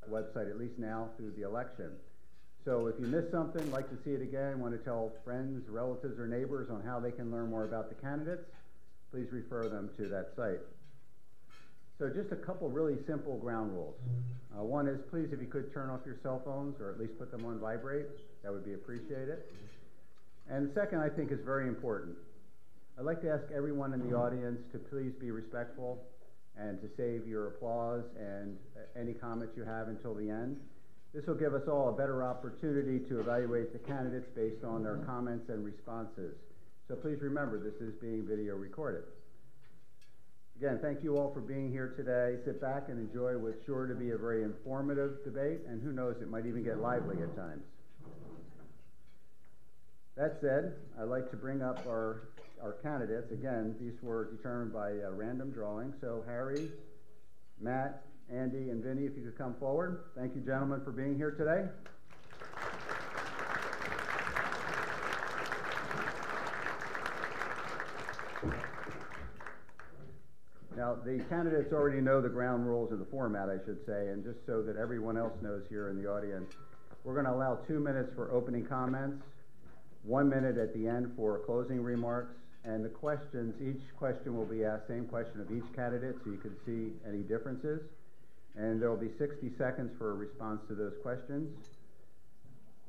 website, at least now through the election. So if you missed something, like to see it again, want to tell friends, relatives, or neighbors on how they can learn more about the candidates, please refer them to that site. So just a couple really simple ground rules. One is, please, if you could turn off your cell phones or at least put them on vibrate, that would be appreciated. And the second, I think, is very important. I'd like to ask everyone in the audience to please be respectful and to save your applause and any comments you have until the end. This will give us all a better opportunity to evaluate the candidates based on their comments and responses. So please remember, this is being video recorded. Again, thank you all for being here today. Sit back and enjoy what's sure to be a very informative debate, and who knows, it might even get lively at times. That said, I'd like to bring up our candidates. Again, these were determined by random drawing. So Harry, Matt, Andy, and Vinny, if you could come forward. Thank you, gentlemen, for being here today. Now, the candidates already know the ground rules of the format, I should say, and just so that everyone else knows here in the audience, we're going to allow 2 minutes for opening comments, 1 minute at the end for closing remarks, and the questions, each question will be asked, same question of each candidate, so you can see any differences. And there will be 60 seconds for a response to those questions.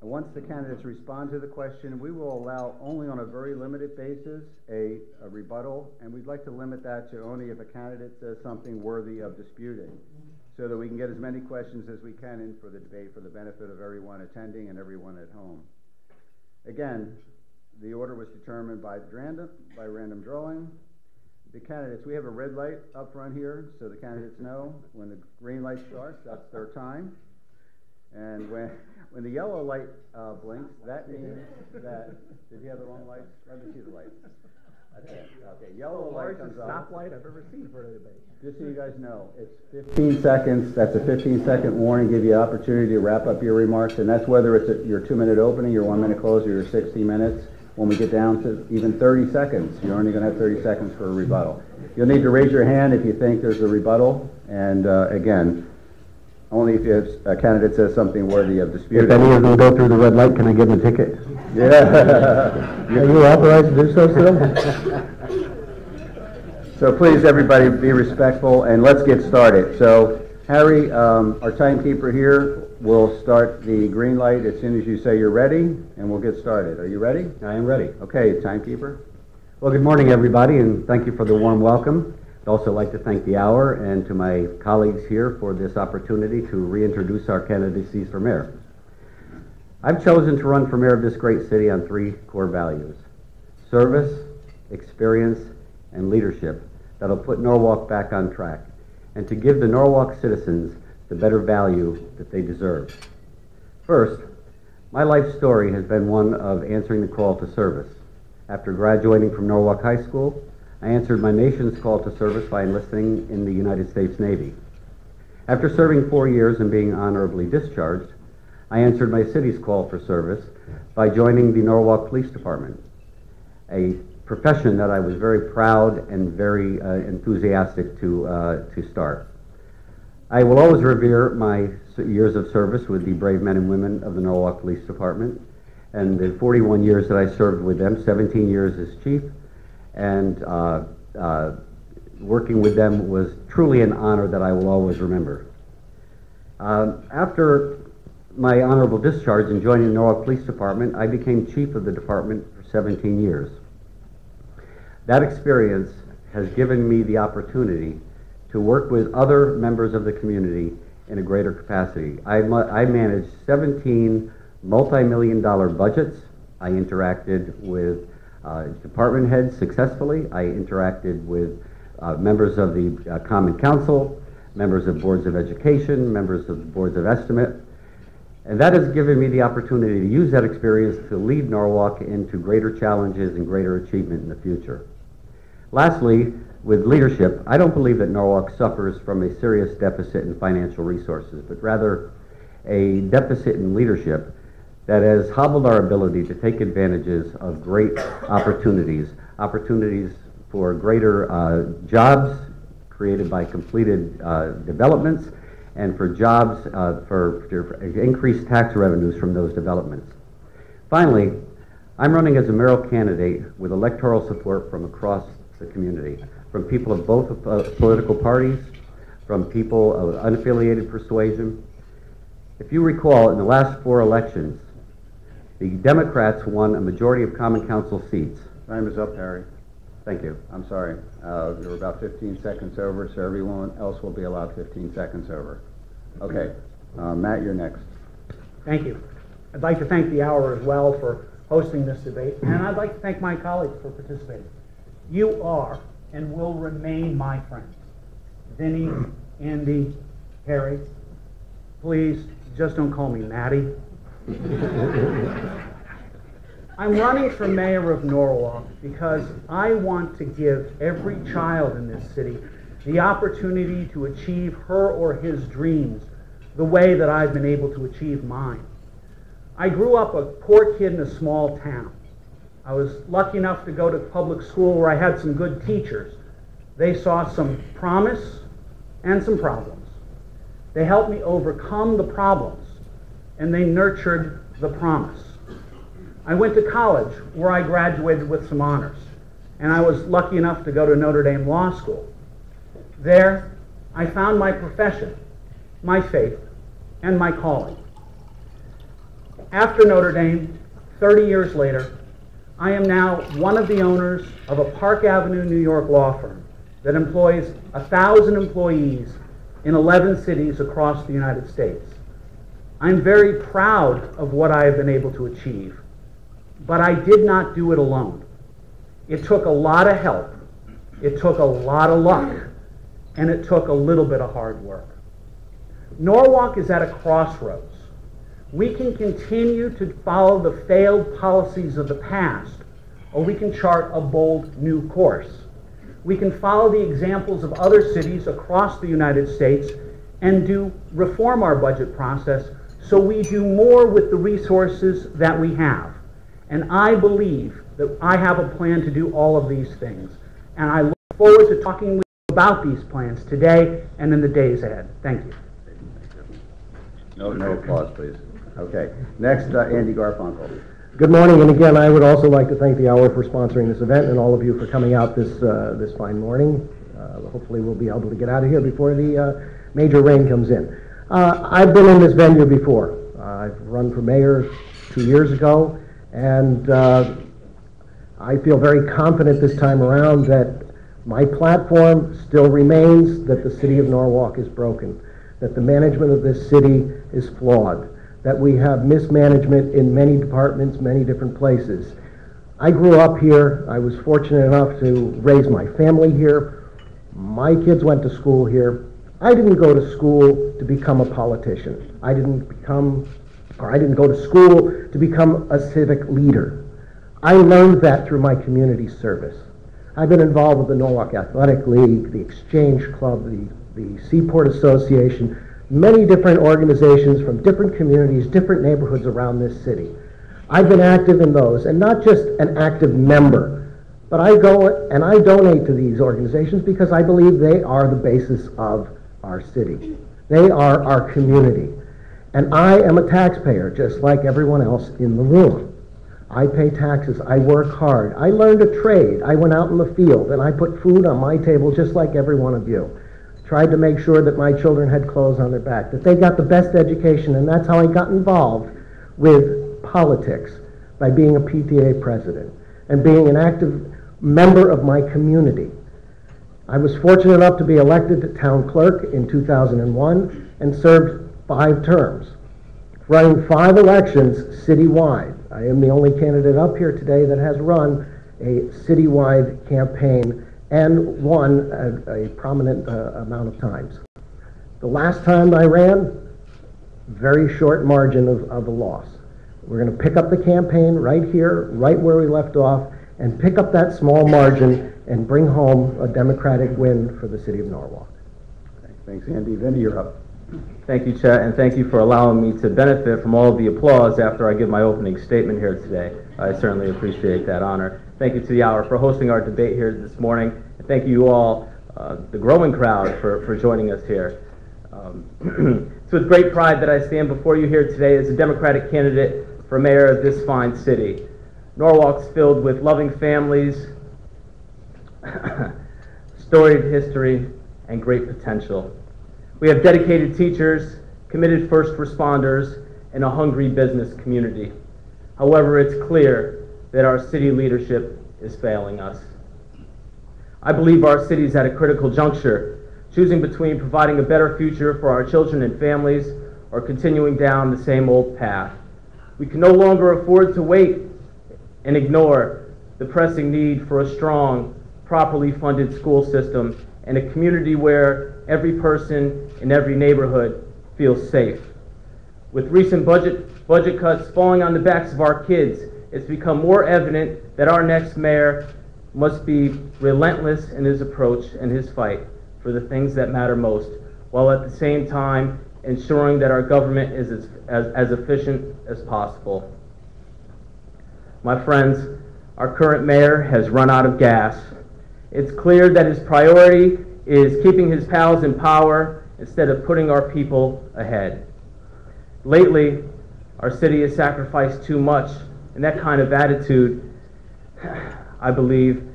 And once the candidates respond to the question, we will allow only on a very limited basis a rebuttal, and we'd like to limit that to only if a candidate says something worthy of disputing, so that we can get as many questions as we can in for the debate for the benefit of everyone attending and everyone at home. Again, the order was determined by random drawing. The candidates, we have a red light up front here, so the candidates know when the green light starts, that's their time. And when the yellow light blinks, that means that, did you have the wrong light? Let me see the light. Okay, yellow light comes on. Stoplight I've ever seen for a debate. Just so you guys know, it's 15 seconds. That's a 15-second warning, give you an opportunity to wrap up your remarks, and that's whether it's your 2-minute opening, your 1-minute close, or your 60 minutes. When we get down to even 30 seconds, you're only going to have 30 seconds for a rebuttal. You'll need to raise your hand if you think there's a rebuttal, and again, only if a candidate says something worthy of dispute. If any of them go through the red light, can I give them a ticket? Yeah. Are you authorized to do so still? So please, everybody, be respectful, and let's get started. So, Harry, our timekeeper here, will start the green light as soon as you say you're ready, and we'll get started. Are you ready? I am ready. Okay, timekeeper. Well, good morning, everybody, and thank you for the warm welcome. I'd also like to thank the hour and to my colleagues here for this opportunity to reintroduce our candidacies for mayor. I've chosen to run for mayor of this great city on 3 core values: service, experience, and leadership that'll put Norwalk back on track, and to give the Norwalk citizens the better value that they deserve. First, my life story has been one of answering the call to service. After graduating from Norwalk High School, I answered my nation's call to service by enlisting in the United States Navy. After serving 4 years and being honorably discharged, I answered my city's call for service by joining the Norwalk Police Department, a profession that I was very proud and very enthusiastic to start. I will always revere my years of service with the brave men and women of the Norwalk Police Department, and the 41 years that I served with them, 17 years as chief, and working with them was truly an honor that I will always remember. After my honorable discharge and joining the Norwalk Police Department, I became chief of the department for 17 years. That experience has given me the opportunity to work with other members of the community in a greater capacity. I managed 17 multi-million-dollar budgets. I interacted with department heads successfully. I interacted with members of the Common Council, members of boards of education, members of boards of estimate, and that has given me the opportunity to use that experience to lead Norwalk into greater challenges and greater achievement in the future. Lastly, with leadership, I don't believe that Norwalk suffers from a serious deficit in financial resources, but rather a deficit in leadership that has hobbled our ability to take advantages of great opportunities for greater jobs created by completed developments, and for jobs, for increased tax revenues from those developments. Finally, I'm running as a mayoral candidate with electoral support from across the community, from people of both political parties, from people of unaffiliated persuasion. If you recall, in the last 4 elections, the Democrats won a majority of common council seats. Time is up, Harry. Thank you. I'm sorry. You're about 15 seconds over, so everyone else will be allowed 15 seconds over. Okay. Matt, you're next. Thank you. I'd like to thank the Hour as well for hosting this debate, and I'd like to thank my colleagues for participating. You are and will remain my friends. Vinny, Andy, Harry, please just don't call me Matty. I'm running for mayor of Norwalk because I want to give every child in this city the opportunity to achieve her or his dreams the way that I've been able to achieve mine. I grew up a poor kid in a small town. I was lucky enough to go to public school where I had some good teachers. They saw some promise and some problems. They helped me overcome the problems, and they nurtured the promise. I went to college where I graduated with some honors, and I was lucky enough to go to Notre Dame Law School. There, I found my profession, my faith, and my calling. After Notre Dame, 30 years later, I am now one of the owners of a Park Avenue, New York law firm that employs 1,000 employees in 11 cities across the United States. I'm very proud of what I have been able to achieve, but I did not do it alone. It took a lot of help, it took a lot of luck, and it took a little bit of hard work. Norwalk is at a crossroads. We can continue to follow the failed policies of the past, or we can chart a bold new course. We can follow the examples of other cities across the United States and reform our budget process so we do more with the resources that we have. And I believe that I have a plan to do all of these things. And I look forward to talking with you about these plans today and in the days ahead. Thank you. No applause, please. Okay. Next, Andy Garfunkel. Good morning, and again, I would also like to thank the Hour for sponsoring this event and all of you for coming out this fine morning. Hopefully we'll be able to get out of here before the major rain comes in. I've been in this venue before. I've run for mayor 2 years ago, and I feel very confident this time around that my platform still remains that the city of Norwalk is broken, that the management of this city is flawed, that we have mismanagement in many departments, many different places. I grew up here. I was fortunate enough to raise my family here. My kids went to school here. I didn't go to school to become a politician. I didn't go to school to become a civic leader. I learned that through my community service. I've been involved with the Norwalk Athletic League, the Exchange Club, the Seaport Association, many different organizations from different communities, different neighborhoods around this city. I've been active in those, and not just an active member, but I go and I donate to these organizations because I believe they are the basis of our city. They are our community. And I am a taxpayer, just like everyone else in the room. I pay taxes, I work hard, I learned a trade, I went out in the field, and I put food on my table just like every one of you. Tried to make sure that my children had clothes on their back, that they got the best education, and that's how I got involved with politics, by being a PTA president and being an active member of my community. I was fortunate enough to be elected to town clerk in 2001 and served 5 terms, running 5 elections citywide. I am the only candidate up here today that has run a citywide campaign and won a prominent amount of times. The last time I ran, very short margin of a loss. We're going to pick up the campaign right here, right where we left off, and pick up that small margin and bring home a Democratic win for the city of Norwalk. Okay, thanks, Andy. Vinny, you're up. Thank you, Chet, and thank you for allowing me to benefit from all of the applause after I give my opening statement here today. I certainly appreciate that honor. Thank you to the Hour for hosting our debate here this morning, and thank you all, the growing crowd, for joining us here. It's with great pride that I stand before you here today as a Democratic candidate for mayor of this fine city. Norwalk's filled with loving families, storied history, and great potential. We have dedicated teachers, committed first responders, and a hungry business community. However, it's clear that our city leadership is failing us. I believe our city is at a critical juncture, choosing between providing a better future for our children and families or continuing down the same old path. We can no longer afford to wait and ignore the pressing need for a strong, properly funded school system and a community where every person in every neighborhood feels safe. With recent budget cuts falling on the backs of our kids, it's become more evident that our next mayor must be relentless in his approach and his fight for the things that matter most, while at the same time ensuring that our government is as efficient as possible. My friends, our current mayor has run out of gas. It's clear that his priority is keeping his pals in power instead of putting our people ahead. Lately, our city has sacrificed too much, and that kind of attitude, I believe,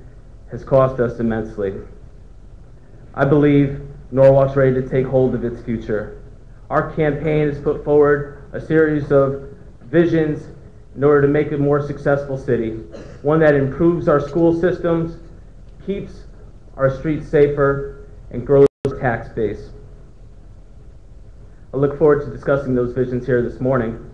has cost us immensely. I believe Norwalk's ready to take hold of its future. Our campaign has put forward a series of visions in order to make a more successful city, one that improves our school systems, keeps our streets safer, and grows our tax base. I look forward to discussing those visions here this morning,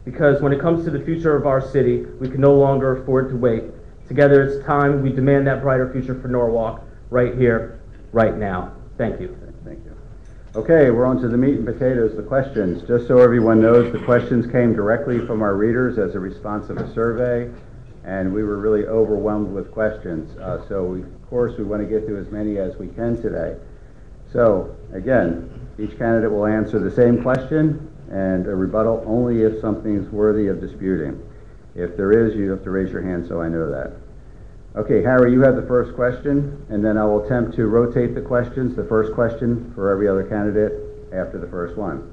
because when it comes to the future of our city, we can no longer afford to wait. Together, it's time we demand that brighter future for Norwalk right here, right now. Thank you. Thank you. Okay, we're on to the meat and potatoes, the questions. Just so everyone knows, the questions came directly from our readers as a response of a survey, and we were really overwhelmed with questions. Of course, we want to get to as many as we can today. So, again, each candidate will answer the same question and a rebuttal only if something's worthy of disputing. If there is, you have to raise your hand so I know that. Okay, Harry, you have the first question, and then I will attempt to rotate the questions, the first question for every other candidate after the first one.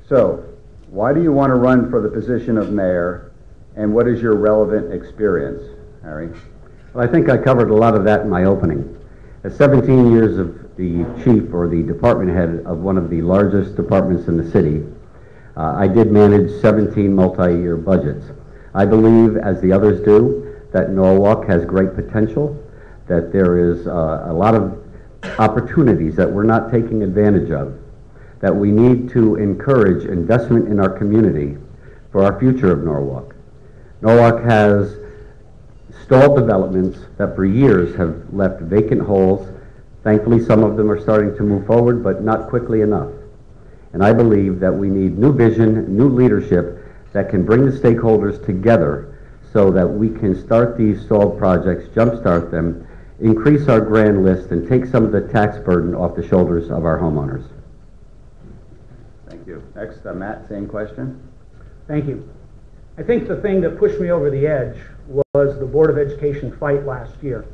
So, why do you want to run for the position of mayor, and what is your relevant experience, Harry? Well, I think I covered a lot of that in my opening. At 17 years of the chief or the department head of one of the largest departments in the city, I did manage 17 multi-year budgets. I believe, as the others do, that Norwalk has great potential, that there is a lot of opportunities that we're not taking advantage of, that we need to encourage investment in our community for our future of Norwalk. Norwalk has stalled developments that for years have left vacant holes. Thankfully, some of them are starting to move forward, but not quickly enough. And I believe that we need new vision, new leadership that can bring the stakeholders together so that we can start these stalled projects, jumpstart them, increase our grand list, and take some of the tax burden off the shoulders of our homeowners. Thank you. Next, Matt, same question. Thank you. I think the thing that pushed me over the edge was the Board of Education fight last year,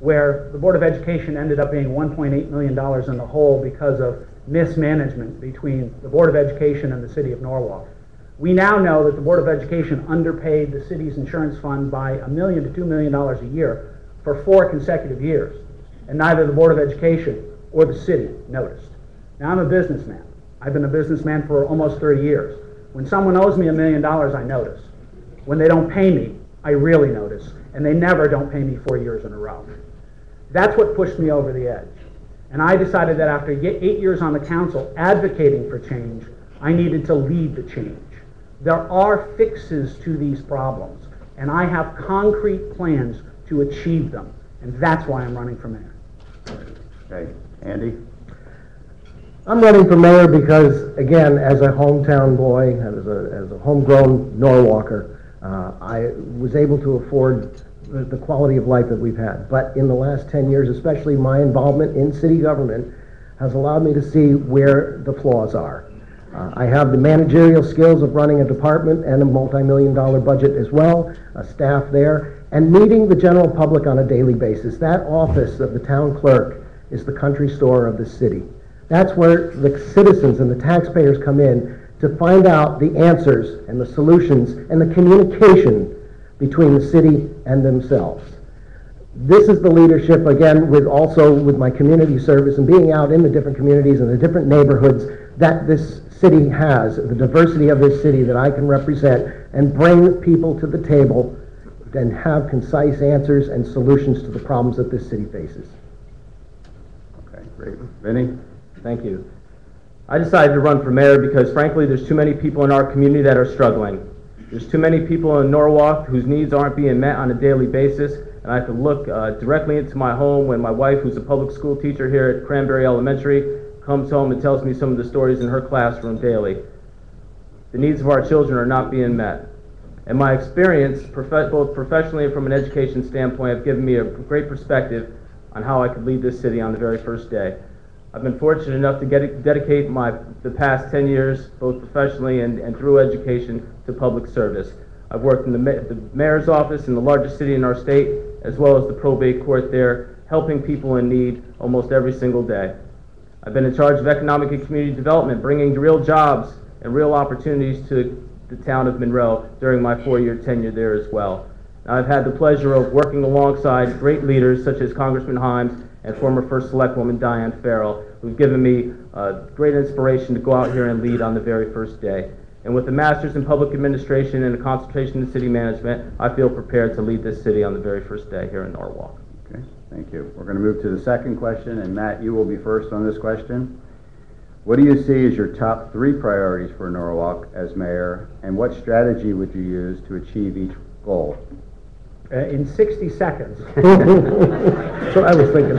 where the Board of Education ended up being $1.8 million in the hole because of mismanagement between the Board of Education and the City of Norwalk. We now know that the Board of Education underpaid the city's insurance fund by $1 million to $2 million a year for 4 consecutive years, and neither the Board of Education or the city noticed. Now, I'm a businessman. I've been a businessman for almost 30 years. When someone owes me $1 million, I notice. When they don't pay me, I really notice, and they never don't pay me 4 years in a row. That's what pushed me over the edge. And I decided that after 8 years on the council advocating for change, I needed to lead the change. There are fixes to these problems, and I have concrete plans to achieve them, and that's why I'm running for mayor. Okay, Andy? I'm running for mayor because, again, as a hometown boy, as a homegrown Norwalker, I was able to afford the quality of life that we've had. But in the last 10 years, especially my involvement in city government, has allowed me to see where the flaws are. I have the managerial skills of running a department and a multi-million-dollar budget as well, a staff there, and meeting the general public on a daily basis. That office of the town clerk is the country store of the city. That's where the citizens and the taxpayers come in to find out the answers and the solutions and the communication between the city and themselves. This is the leadership, again, with my community service and being out in the different communities and the different neighborhoods that this city has, the diversity of this city that I can represent and bring people to the table and have concise answers and solutions to the problems that this city faces. Okay, great. Vinny? Thank you. I decided to run for mayor because, frankly, there's too many people in our community that are struggling. There's too many people in Norwalk whose needs aren't being met on a daily basis, and I could look directly into my home when my wife, who's a public school teacher here at Cranberry Elementary, comes home and tells me some of the stories in her classroom daily. The needs of our children are not being met. And my experience, both professionally and from an education standpoint, have given me a great perspective on how I could lead this city on the very first day. I've been fortunate enough to dedicate the past 10 years, both professionally and through education, to public service. I've worked in the mayor's office in the largest city in our state, as well as the probate court there, helping people in need almost every single day. I've been in charge of economic and community development, bringing real jobs and real opportunities to the town of Monroe during my 4-year tenure there as well. I've had the pleasure of working alongside great leaders such as Congressman Himes and former First Selectwoman Diane Farrell, who've given me great inspiration to go out here and lead on the very first day. And with a master's in public administration and a concentration in city management, I feel prepared to lead this city on the very first day here in Norwalk. Okay, thank you. We're going to move to the second question, and Matt, you will be first on this question. What do you see as your top 3 priorities for Norwalk as mayor, and what strategy would you use to achieve each goal? In 60 seconds. That's what I was thinking.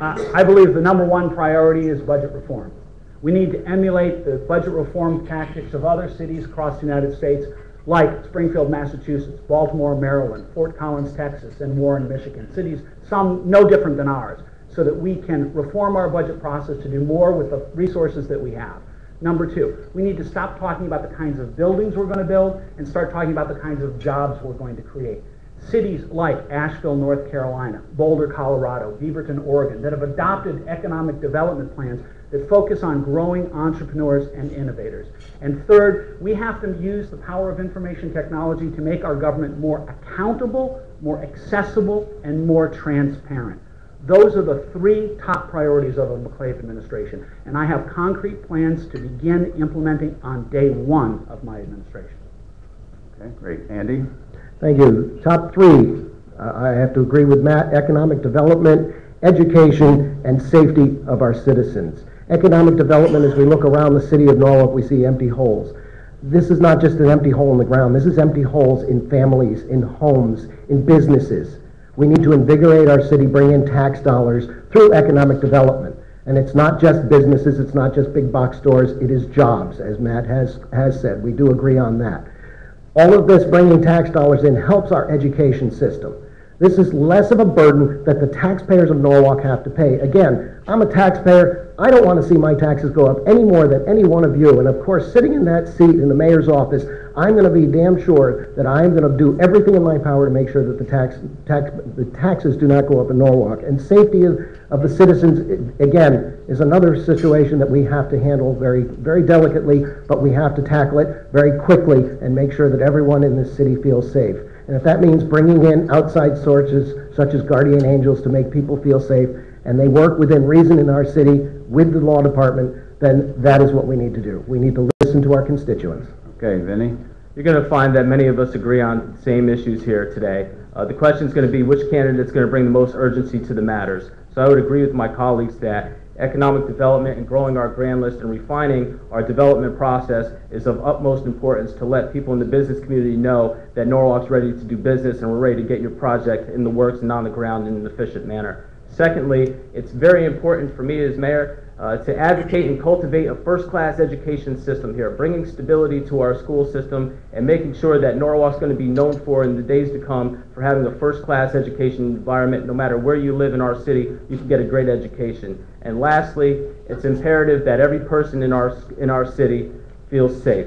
I believe the number 1 priority is budget reform. We need to emulate the budget reform tactics of other cities across the United States, like Springfield, Massachusetts, Baltimore, Maryland, Fort Collins, Texas, and Warren, Michigan. Cities, some no different than ours, so that we can reform our budget process to do more with the resources that we have. Number 2, we need to stop talking about the kinds of buildings we're going to build and start talking about the kinds of jobs we're going to create. Cities like Asheville, North Carolina, Boulder, Colorado, Beaverton, Oregon, that have adopted economic development plans that focus on growing entrepreneurs and innovators. And third, we have to use the power of information technology to make our government more accountable, more accessible, and more transparent. Those are the 3 top priorities of the McClave administration, and I have concrete plans to begin implementing on day 1 of my administration. Okay, great. Andy? Thank you. Top 3, I have to agree with Matt: economic development, education, and safety of our citizens. Economic development, as we look around the city of Norwalk, we see empty holes. This is not just an empty hole in the ground. This is empty holes in families, in homes, in businesses. We need to invigorate our city, bring in tax dollars through economic development. And it's not just businesses, it's not just big box stores, it is jobs, as Matt has said. We do agree on that. All of this bringing tax dollars in helps our education system. This is less of a burden that the taxpayers of Norwalk have to pay. Again, I'm a taxpayer. I don't want to see my taxes go up any more than any one of you. And of course, sitting in that seat in the mayor's office, I'm going to be damn sure that I'm going to do everything in my power to make sure that the taxes do not go up in Norwalk. And safety of the citizens, again, is another situation that we have to handle very, very delicately, but we have to tackle it very quickly and make sure that everyone in this city feels safe. And if that means bringing in outside sources such as guardian angels to make people feel safe, and they work within reason in our city with the law department, then that is what we need to do. We need to listen to our constituents. Okay, Vinny? You're going to find that many of us agree on the same issues here today. The question is going to be which candidate is going to bring the most urgency to the matters. So I would agree with my colleagues that economic development and growing our grand list and refining our development process is of utmost importance to let people in the business community know that Norwalk's ready to do business and we're ready to get your project in the works and on the ground in an efficient manner. Secondly, it's very important for me as mayor to advocate and cultivate a first-class education system here, bringing stability to our school system and making sure that Norwalk's going to be known for in the days to come for having a first-class education environment. No matter where you live in our city, you can get a great education. And lastly, it's imperative that every person in our city feels safe.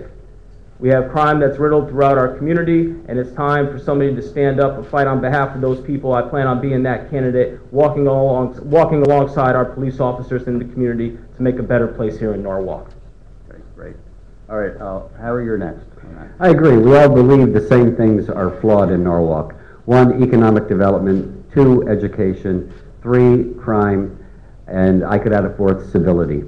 We have crime that's riddled throughout our community, and it's time for somebody to stand up and fight on behalf of those people. I plan on being that candidate, walking alongside our police officers in the community to make a better place here in Norwalk. Okay, great. All right, Harry, you're next. I agree. We all believe the same things are flawed in Norwalk. 1, economic development. 2, education. 3, crime. And I could add a 4th, civility.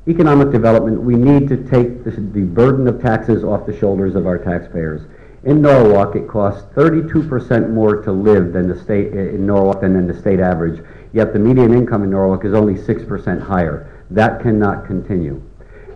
Economic development, we need to take the burden of taxes off the shoulders of our taxpayers. In Norwalk, it costs 32% more to live than the state in Norwalk than in the state average, yet the median income in Norwalk is only 6% higher. That cannot continue.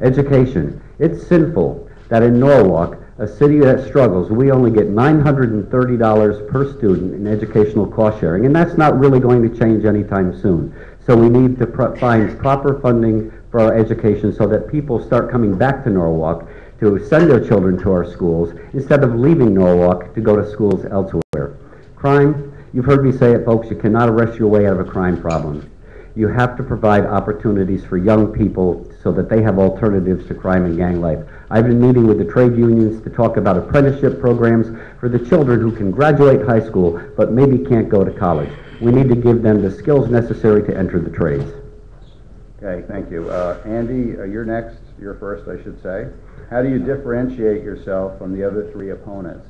Education, it's sinful that in Norwalk, a city that struggles, we only get $930 per student in educational cost sharing, and that's not really going to change anytime soon. So we need to find proper funding for our education so that people start coming back to Norwalk to send their children to our schools instead of leaving Norwalk to go to schools elsewhere. Crime, you've heard me say it, folks, you cannot arrest your way out of a crime problem. You have to provide opportunities for young people so that they have alternatives to crime and gang life. I've been meeting with the trade unions to talk about apprenticeship programs for the children who can graduate high school but maybe can't go to college. We need to give them the skills necessary to enter the trades. Okay, thank you. Andy, you're next. You're first, I should say. How do you differentiate yourself from the other 3 opponents?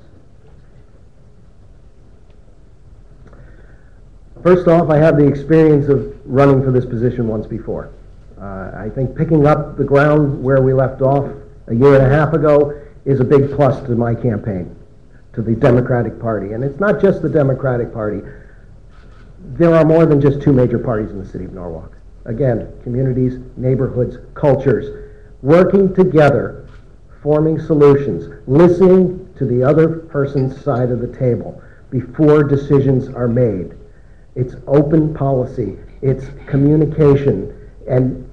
First off, I have the experience of running for this position once before. I think picking up the ground where we left off a year and a half ago is a big plus to my campaign, to the Democratic Party. And it's not just the Democratic Party. There are more than just 2 major parties in the city of Norwalk. Again, communities, neighborhoods, cultures, working together, forming solutions, listening to the other person's side of the table before decisions are made. It's open policy, it's communication, and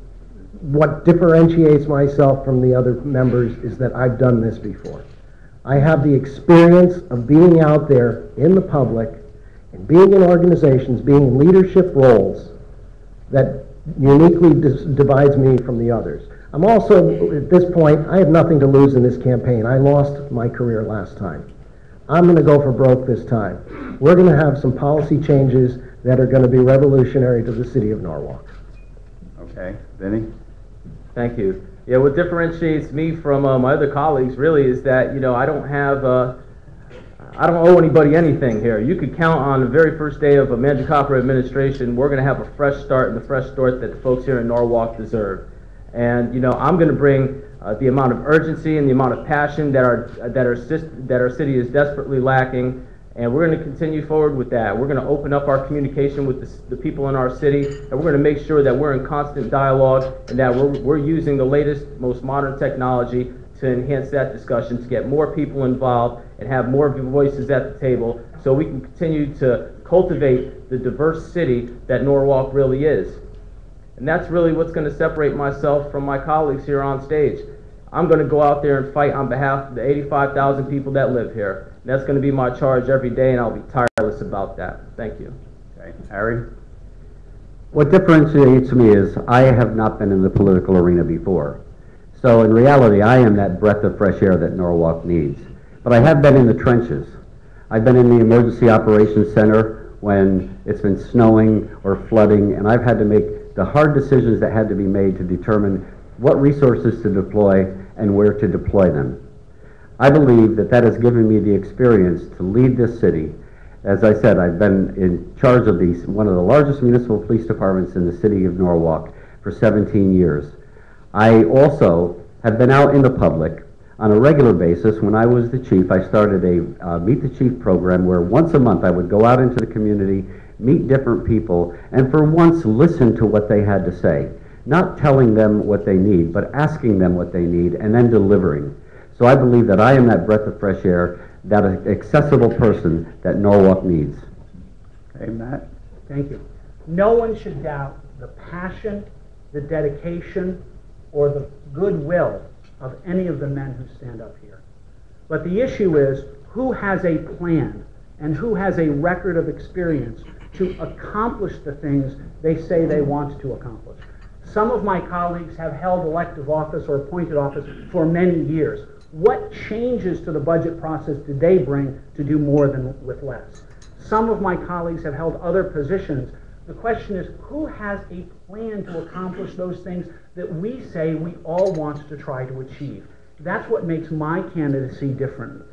what differentiates myself from the other members is that I've done this before. I have the experience of being out there in the public and being in organizations, being in leadership roles that uniquely divides me from the others. I'm also, at this point, I have nothing to lose in this campaign. I lost my career last time. I'm going to go for broke this time. We're going to have some policy changes that are going to be revolutionary to the city of Norwalk. Okay, Vinny? Thank you. Yeah, what differentiates me from my other colleagues really is that, I don't owe anybody anything here. You could count on the very first day of a Mangiacopper administration, we're going to have a fresh start, and the fresh start that the folks here in Norwalk deserve. And, I'm going to bring the amount of urgency and the amount of passion that our city is desperately lacking, and we're going to continue forward with that. We're going to open up our communication with the people in our city, and we're going to make sure that we're in constant dialogue and that we're using the latest, most modern technology to enhance that discussion, to get more people involved and have more voices at the table so we can continue to cultivate the diverse city that Norwalk really is. And that's really what's going to separate myself from my colleagues here on stage. I'm going to go out there and fight on behalf of the 85,000 people that live here. And that's going to be my charge every day, and I'll be tireless about that. Thank you. Okay, Harry? What differentiates me is I have not been in the political arena before. So in reality, I am that breath of fresh air that Norwalk needs. But I have been in the trenches. I've been in the Emergency Operations Center when it's been snowing or flooding, and I've had to make the hard decisions that had to be made to determine what resources to deploy and where to deploy them. I believe that that has given me the experience to lead this city. As I said, I've been in charge of one of the largest municipal police departments in the city of Norwalk for 17 years. I also have been out in the public on a regular basis. When I was the chief, I started a Meet the Chief program where once a month I would go out into the community, meet different people, and for once listen to what they had to say. Not telling them what they need, but asking them what they need and then delivering. So I believe that I am that breath of fresh air, that accessible person that Norwalk needs. Okay, Matt? Thank you. No one should doubt the passion, the dedication, or the goodwill of any of the men who stand up here. But the issue is who has a plan and who has a record of experience to accomplish the things they say they want to accomplish. Some of my colleagues have held elective office or appointed office for many years. What changes to the budget process did they bring to do more than with less? Some of my colleagues have held other positions. The question is, who has a plan to accomplish those things that we say we all want to try to achieve? That's what makes my candidacy different.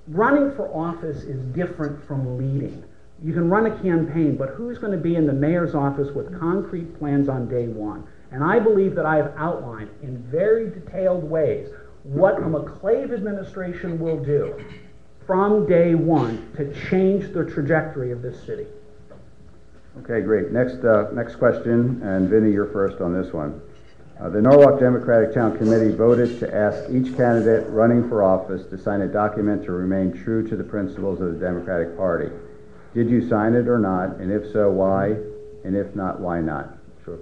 Running for office is different from leading. You can run a campaign, but who's going to be in the mayor's office with concrete plans on day one? And I believe that I have outlined in very detailed ways what a McClave administration will do from day one to change the trajectory of this city. Okay, great. Next question, and Vinny, you're first on this one. The Norwalk Democratic Town Committee voted to ask each candidate running for office to sign a document to remain true to the principles of the Democratic Party. Did you sign it or not? And if so, why? And if not, why not? Sure.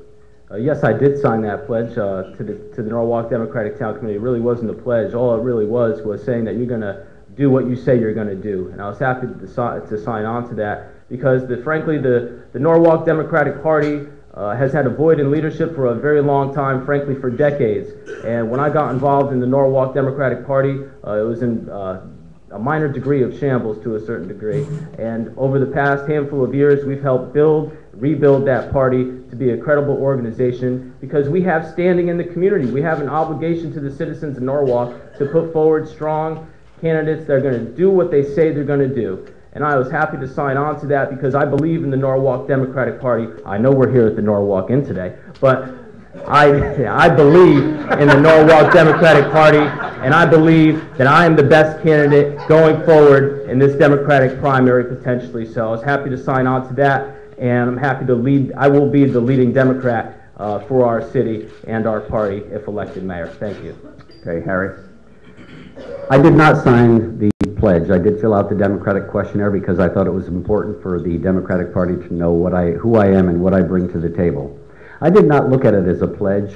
Yes, I did sign that pledge to the Norwalk Democratic Town Committee. It really wasn't a pledge. All it really was saying that you're going to do what you say you're going to do. And I was happy to sign on to that because, frankly, the Norwalk Democratic Party has had a void in leadership for a very long time, frankly, for decades. And when I got involved in the Norwalk Democratic Party, it was in a minor degree of shambles to a certain degree. And over the past handful of years, we've helped rebuild that party to be a credible organization because we have standing in the community. We have an obligation to the citizens of Norwalk to put forward strong candidates that are going to do what they say they're going to do. And I was happy to sign on to that because I believe in the Norwalk Democratic Party. I know we're here at the Norwalk Inn today, but I believe in the Norwalk Democratic Party, and I believe that I am the best candidate going forward in this Democratic primary potentially. So I was happy to sign on to that, and I'm happy to lead. I will be the leading Democrat for our city and our party if elected mayor. Thank you. Okay, Harry. I did not sign the pledge. I did fill out the Democratic questionnaire because I thought it was important for the Democratic Party to know who I am and what I bring to the table. I did not look at it as a pledge.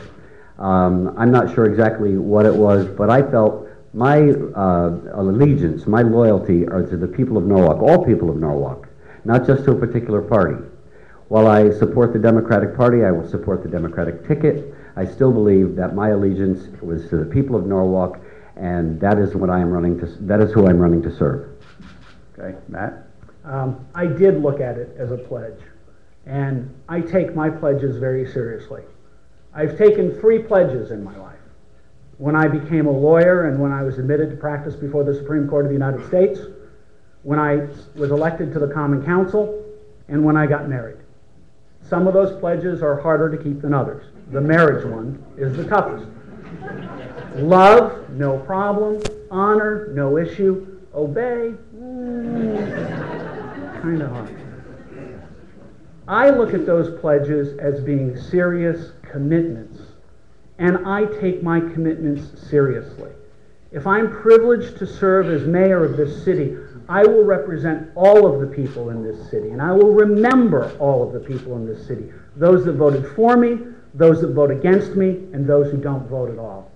I'm not sure exactly what it was, but I felt my allegiance, my loyalty are to the people of Norwalk, all people of Norwalk, not just to a particular party. While I support the Democratic Party, I will support the Democratic ticket. I still believe that my allegiance was to the people of Norwalk, and that is what I am running to. That is who I'm running to serve. Okay, Matt. I did look at it as a pledge, and I take my pledges very seriously. I've taken 3 pledges in my life. When I became a lawyer and when I was admitted to practice before the Supreme Court of the United States, when I was elected to the Common Council, and when I got married. Some of those pledges are harder to keep than others. The marriage one is the toughest. Love, no problem. Honor, no issue. Obey, kind of hard. I look at those pledges as being serious commitments, and I take my commitments seriously. If I'm privileged to serve as mayor of this city, I will represent all of the people in this city, and I will remember all of the people in this city, those that voted for me, those that vote against me, and those who don't vote at all.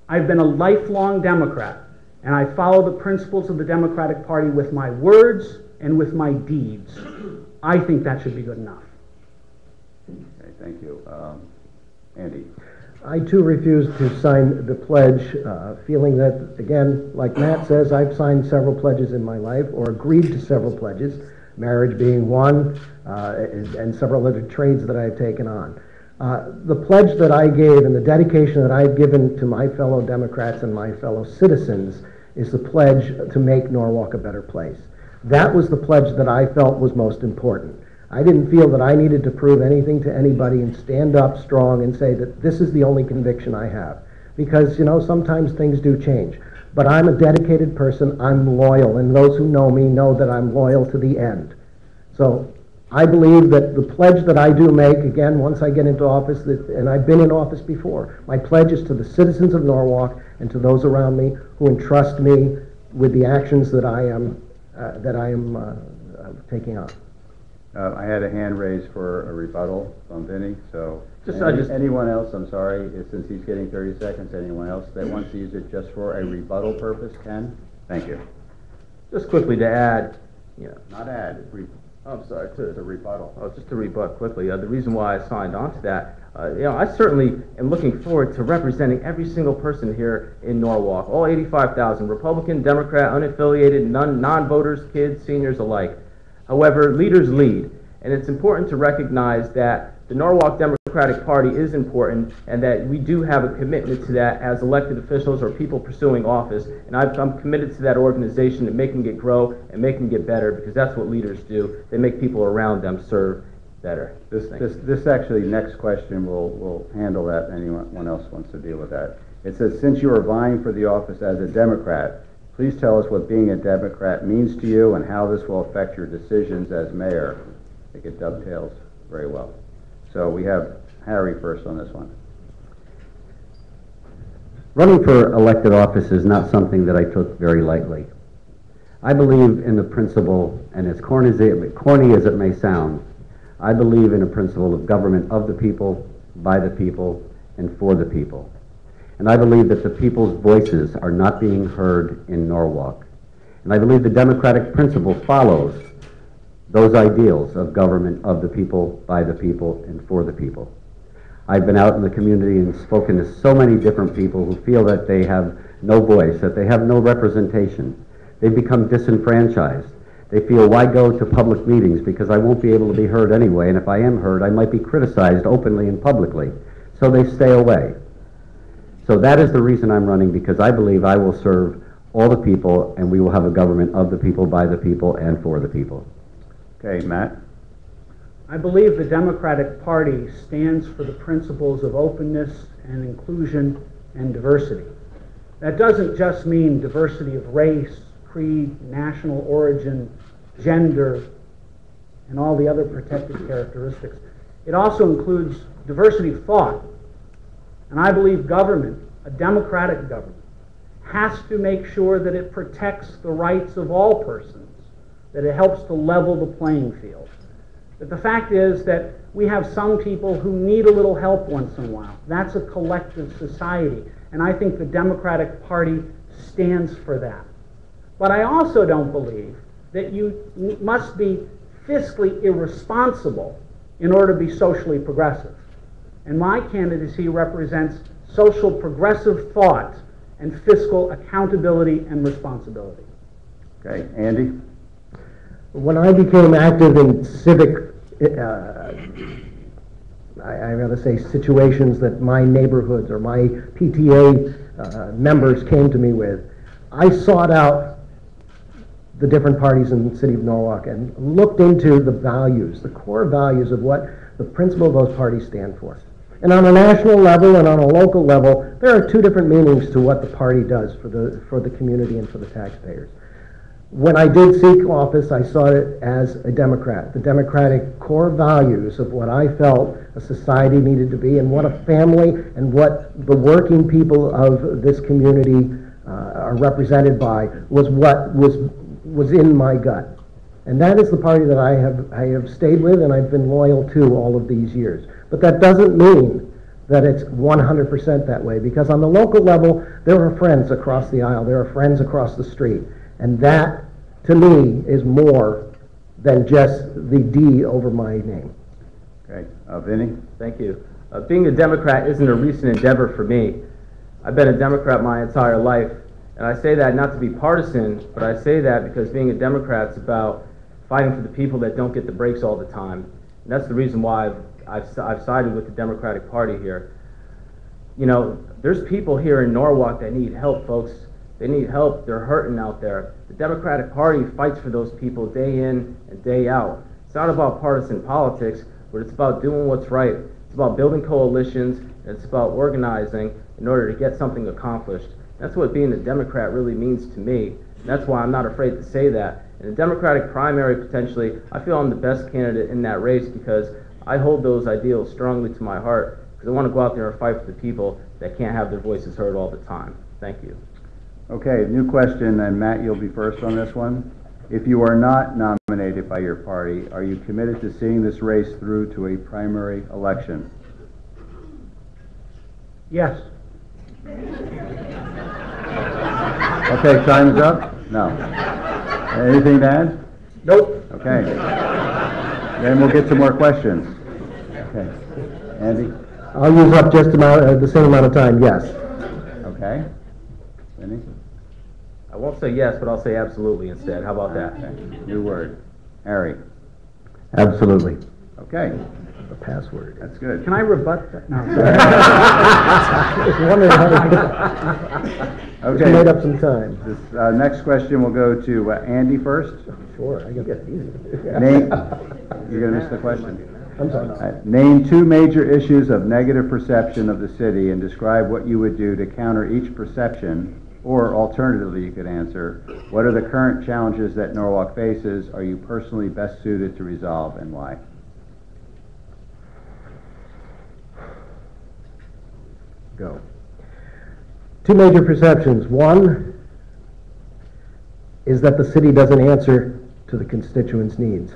I've been a lifelong Democrat, and I follow the principles of the Democratic Party with my words and with my deeds. I think that should be good enough. Okay, thank you. Andy. I too refuse to sign the pledge, feeling that, again, like Matt says, I've signed several pledges in my life or agreed to several pledges, marriage being one, and several other trades that I've taken on. The pledge that I gave and the dedication that I've given to my fellow Democrats and my fellow citizens is the pledge to make Norwalk a better place. That was the pledge that I felt was most important. I didn't feel that I needed to prove anything to anybody and stand up strong and say that this is the only conviction I have. Because, you know, sometimes things do change. But I'm a dedicated person, I'm loyal, and those who know me know that I'm loyal to the end. So I believe that the pledge that I do make, again, once I get into office, and I've been in office before, my pledge is to the citizens of Norwalk and to those around me who entrust me with the actions that I am taking on. I had a hand raised for a rebuttal from Vinny, so anyone else, I'm sorry, since he's getting 30 seconds, anyone else that wants to use it just for a rebuttal purpose can? Thank you. Just quickly to add, Not add, I'm sorry, It's a rebuttal. just to rebut quickly, the reason why I signed on to that, I certainly am looking forward to representing every single person here in Norwalk, all 85,000, Republican, Democrat, unaffiliated, non-voters, kids, seniors alike. However, leaders lead, and it's important to recognize that the Norwalk Democratic Party is important, and that we do have a commitment to that as elected officials or people pursuing office, and I'm committed to that organization and making it grow and making it better, because that's what leaders do. They make people around them serve better. This actually, next question will handle that. Anyone else wants to deal with that. It says, since you are vying for the office as a Democrat, please tell us what being a Democrat means to you and how this will affect your decisions as mayor. I think it dovetails very well. So we have Harry first on this one. Running for elected office is not something that I took very lightly. I believe in the principle, and as corny as it may sound, I believe in a principle of government of the people, by the people, and for the people. And I believe that the people's voices are not being heard in Norwalk. And I believe the democratic principle follows those ideals of government of the people, by the people, and for the people. I've been out in the community and spoken to so many different people who feel that they have no voice, that they have no representation. They've become disenfranchised. They feel, why go to public meetings, because I won't be able to be heard anyway, and if I am heard, I might be criticized openly and publicly. So they stay away. So that is the reason I'm running, because I believe I will serve all the people, and we will have a government of the people, by the people, and for the people. Okay, Matt? I believe the Democratic Party stands for the principles of openness and inclusion and diversity. That doesn't just mean diversity of race, creed, national origin, gender, and all the other protected characteristics. It also includes diversity of thought. And I believe government, a democratic government, has to make sure that it protects the rights of all persons, that it helps to level the playing field. But the fact is that we have some people who need a little help once in a while. That's a collective society, and I think the Democratic Party stands for that. But I also don't believe that you must be fiscally irresponsible in order to be socially progressive. And my candidacy represents social progressive thought and fiscal accountability and responsibility. Okay, Andy? When I became active in civic, I gotta say, situations that my neighborhoods or my PTA members came to me with, I sought out the different parties in the city of Norwalk and looked into the values, the core values of what the principle of those parties stand for. And on a national level and on a local level, there are two different meanings to what the party does for the community and for the taxpayers. When I did seek office, I saw it as a Democrat, the democratic core values of what I felt a society needed to be and what a family and what the working people of this community are represented by was what was in my gut. And that is the party that I have stayed with and I've been loyal to all of these years. But that doesn't mean that it's 100% that way, because on the local level, there are friends across the aisle, there are friends across the street. And that, to me, is more than just the D over my name. Okay, Vinny? Thank you. Being a Democrat isn't a recent endeavor for me. I've been a Democrat my entire life, and I say that not to be partisan, but I say that because being a Democrat is about fighting for the people that don't get the breaks all the time. And that's the reason why I've sided with the Democratic Party here. You know, there's people here in Norwalk that need help, folks. They need help. They're hurting out there. The Democratic Party fights for those people day in and day out. It's not about partisan politics, but it's about doing what's right. It's about building coalitions, and it's about organizing in order to get something accomplished. That's what being a Democrat really means to me. And that's why I'm not afraid to say that. In the Democratic primary, potentially, I feel I'm the best candidate in that race because I hold those ideals strongly to my heart, because I want to go out there and fight for the people that can't have their voices heard all the time. Thank you. Okay, new question, and Matt, you'll be first on this one. If you are not nominated by your party, are you committed to seeing this race through to a primary election? Yes. Okay, time is up? No. Anything to add? Nope. Okay. then we'll get some more questions. Okay. Andy? I'll use up just the same amount of time, yes. Okay. Vinny? I won't say yes, but I'll say absolutely instead. How about that? Okay. New word. Harry? Absolutely. Okay, The password. that's good. Can I rebut that? No. Just wondering how we just made up Okay, some time. this, next question will go to Andy first. Sure, I got that easy. Name, you're gonna miss the question. I'm sorry. Name two major issues of negative perception of the city and describe what you would do to counter each perception, or alternatively, you could answer, what are the current challenges that Norwalk faces? Are you personally best suited to resolve, and why? Go. Two major perceptions. One is that the city doesn't answer to the constituents' needs.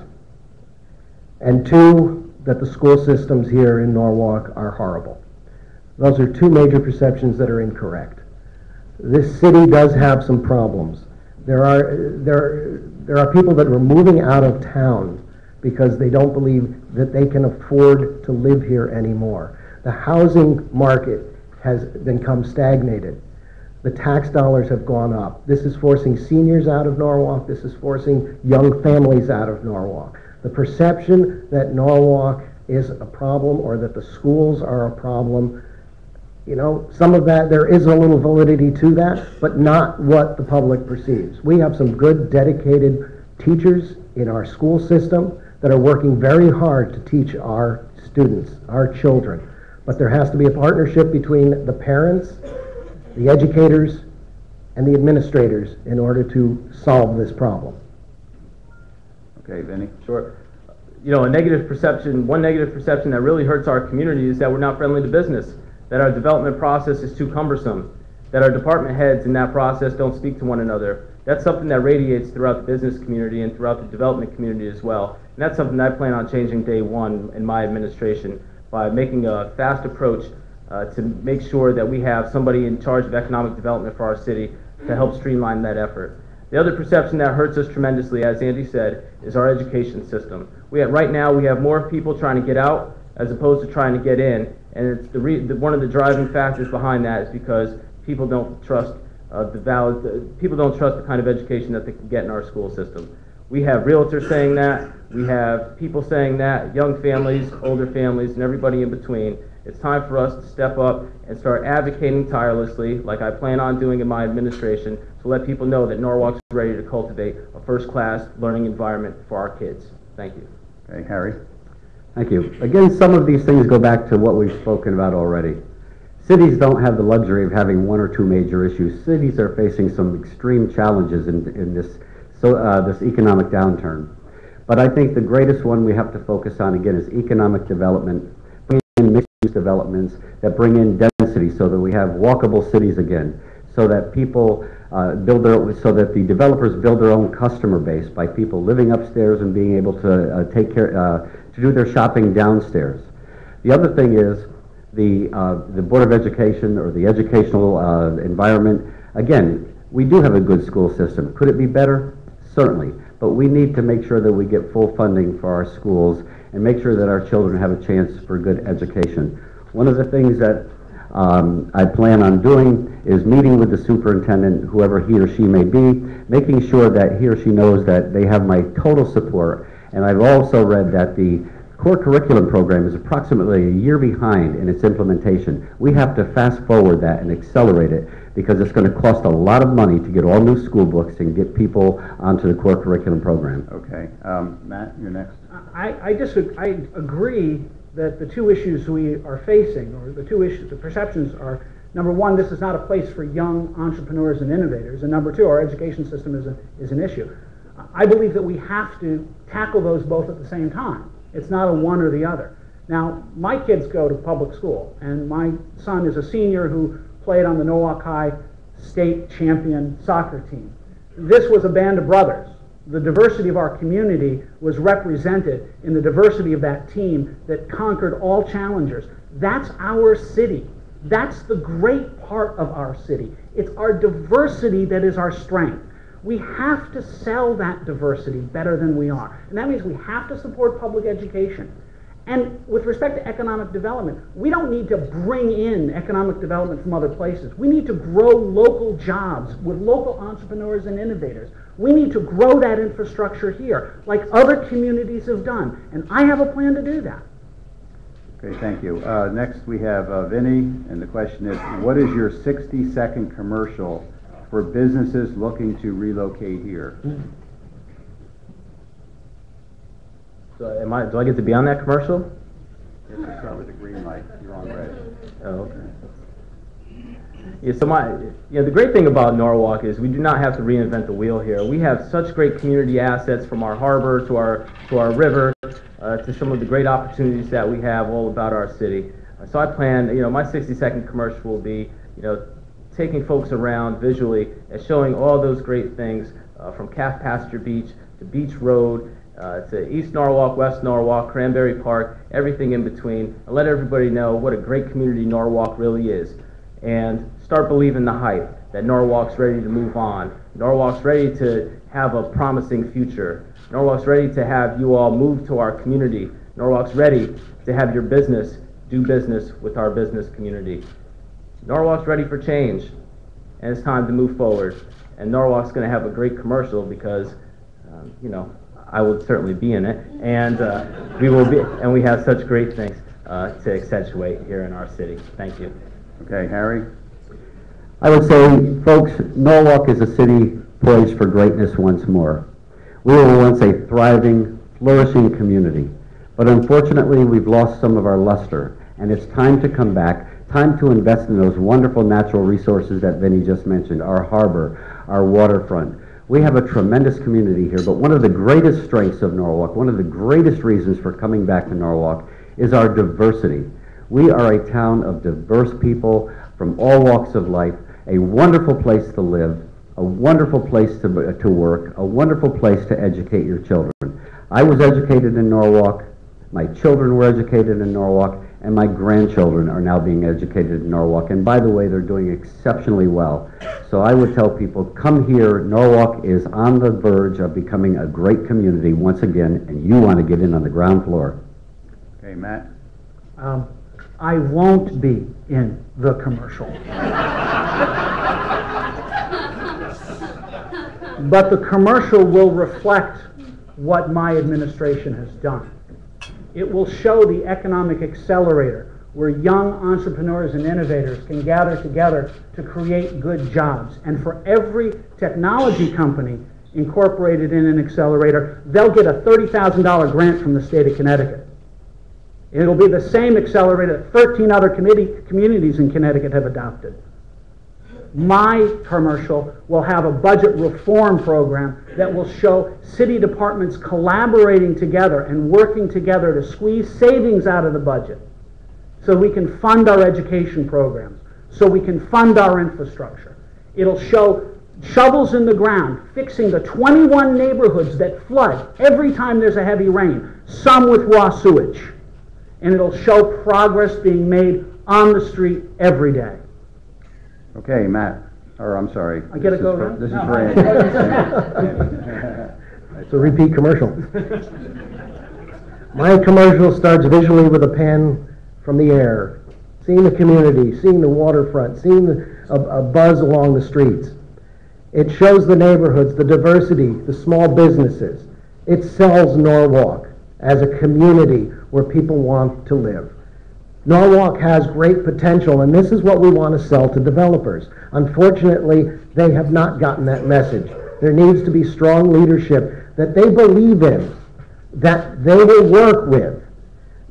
And two, that the school systems here in Norwalk are horrible. Those are two major perceptions that are incorrect. This city does have some problems. There are people that are moving out of town because they don't believe that they can afford to live here anymore. The housing market has become stagnated. The tax dollars have gone up. This is forcing seniors out of Norwalk. This is forcing young families out of Norwalk. The perception that Norwalk is a problem or that the schools are a problem, you know, some of that, there is a little validity to that, but not what the public perceives. We have some good, dedicated teachers in our school system that are working very hard to teach our students, our children. But there has to be a partnership between the parents, the educators, and the administrators in order to solve this problem. Okay, Vinny? Sure. You know, one negative perception that really hurts our community is that we're not friendly to business, that our development process is too cumbersome, that our department heads in that process don't speak to one another. That's something that radiates throughout the business community and throughout the development community as well. And that's something I plan on changing day one in my administration by making a fast approach to make sure that we have somebody in charge of economic development for our city to help streamline that effort. The other perception that hurts us tremendously, as Andy said, is our education system. Right now we have more people trying to get out as opposed to trying to get in, and it's one of the driving factors behind that is because people don't trust people don't trust the kind of education that they can get in our school system. We have realtors saying that, we have people saying that, young families, older families, and everybody in between. It's time for us to step up and start advocating tirelessly, like I plan on doing in my administration, to let people know that Norwalk's ready to cultivate a first-class learning environment for our kids. Thank you. Okay, Harry? Thank you. Again, some of these things go back to what we've spoken about already. Cities don't have the luxury of having one or two major issues. Cities are facing some extreme challenges in this economic downturn. But I think the greatest one we have to focus on, again, is economic development, bringing in mixed-use developments that bring in density so that we have walkable cities again, so that people so that the developers build their own customer base by people living upstairs and being able to to do their shopping downstairs. The other thing is the Board of Education or the educational environment. Again, we do have a good school system. Could it be better? Certainly. But we need to make sure that we get full funding for our schools and make sure that our children have a chance for good education. One of the things that I plan on doing is meeting with the superintendent, whoever he or she may be, making sure that he or she knows that they have my total support. And I've also read that the core curriculum program is approximately a year behind in its implementation. We have to fast forward that and accelerate it because it's going to cost a lot of money to get all new school books and get people onto the core curriculum program. Okay, Matt, you're next. I agree that the two issues we are facing, or the perceptions are, number one, this is not a place for young entrepreneurs and innovators, and number two, our education system is an issue. I believe that we have to tackle those both at the same time. It's not a one or the other. Now, my kids go to public school, and my son is a senior who played on the Norwalk High state champion soccer team. This was a band of brothers. The diversity of our community was represented in the diversity of that team that conquered all challengers. That's our city. That's the great part of our city. It's our diversity that is our strength. We have to sell that diversity better than we are. And that means we have to support public education. And with respect to economic development, we don't need to bring in economic development from other places. We need to grow local jobs with local entrepreneurs and innovators. We need to grow that infrastructure here, like other communities have done. And I have a plan to do that. Okay, thank you. Next we have Vinny, and the question is, what is your 60-second commercial for businesses looking to relocate here? So do I get to be on that commercial? You have to start with the green light. You're on red. Oh, okay. Yeah, so the great thing about Norwalk is we do not have to reinvent the wheel here. We have such great community assets, from our harbor to our river, to some of the great opportunities that we have all about our city. So I plan, my 60-second commercial will be, taking folks around visually and showing all those great things, from Calf Pasture Beach to Beach Road, to East Norwalk, West Norwalk, Cranberry Park, everything in between, and let everybody know what a great community Norwalk really is. And start believing the hype that Norwalk's ready to move on. Norwalk's ready to have a promising future. Norwalk's ready to have you all move to our community. Norwalk's ready to have your business do business with our business community. Norwalk's ready for change, and it's time to move forward. And Norwalk's going to have a great commercial because, I will certainly be in it, and we have such great things to accentuate here in our city. Thank you. Okay, Harry? I would say, folks, Norwalk is a city poised for greatness once more. We were once a thriving, flourishing community, but unfortunately we've lost some of our luster, and it's time to come back, time to invest in those wonderful natural resources that Vinny just mentioned, our harbor, our waterfront. We have a tremendous community here, but one of the greatest strengths of Norwalk, one of the greatest reasons for coming back to Norwalk is our diversity. We are a town of diverse people from all walks of life, a wonderful place to live, a wonderful place to work, a wonderful place to educate your children. I was educated in Norwalk, my children were educated in Norwalk, and my grandchildren are now being educated in Norwalk. And by the way, they're doing exceptionally well. So I would tell people, come here. Norwalk is on the verge of becoming a great community once again, and you want to get in on the ground floor. Okay, Matt? I won't be in the commercial. But the commercial will reflect what my administration has done. It will show the economic accelerator where young entrepreneurs and innovators can gather together to create good jobs. And for every technology company incorporated in an accelerator, they'll get a $30,000 grant from the state of Connecticut. It'll be the same accelerator that 13 other communities in Connecticut have adopted. My commercial will have a budget reform program that will show city departments collaborating together and working together to squeeze savings out of the budget so we can fund our education programs, so we can fund our infrastructure. It'll show shovels in the ground, fixing the 21 neighborhoods that flood every time there's a heavy rain, some with raw sewage. And it'll show progress being made on the street every day. Okay, Matt. Or I'm sorry. I get to go now? This is No. for Andy. It's a repeat commercial. My commercial starts visually with a pan from the air, seeing the community, seeing the waterfront, seeing a buzz along the streets. It shows the neighborhoods, the diversity, the small businesses. It sells Norwalk as a community where people want to live. Norwalk has great potential, and this is what we want to sell to developers. Unfortunately, they have not gotten that message. There needs to be strong leadership that they believe in, that they will work with.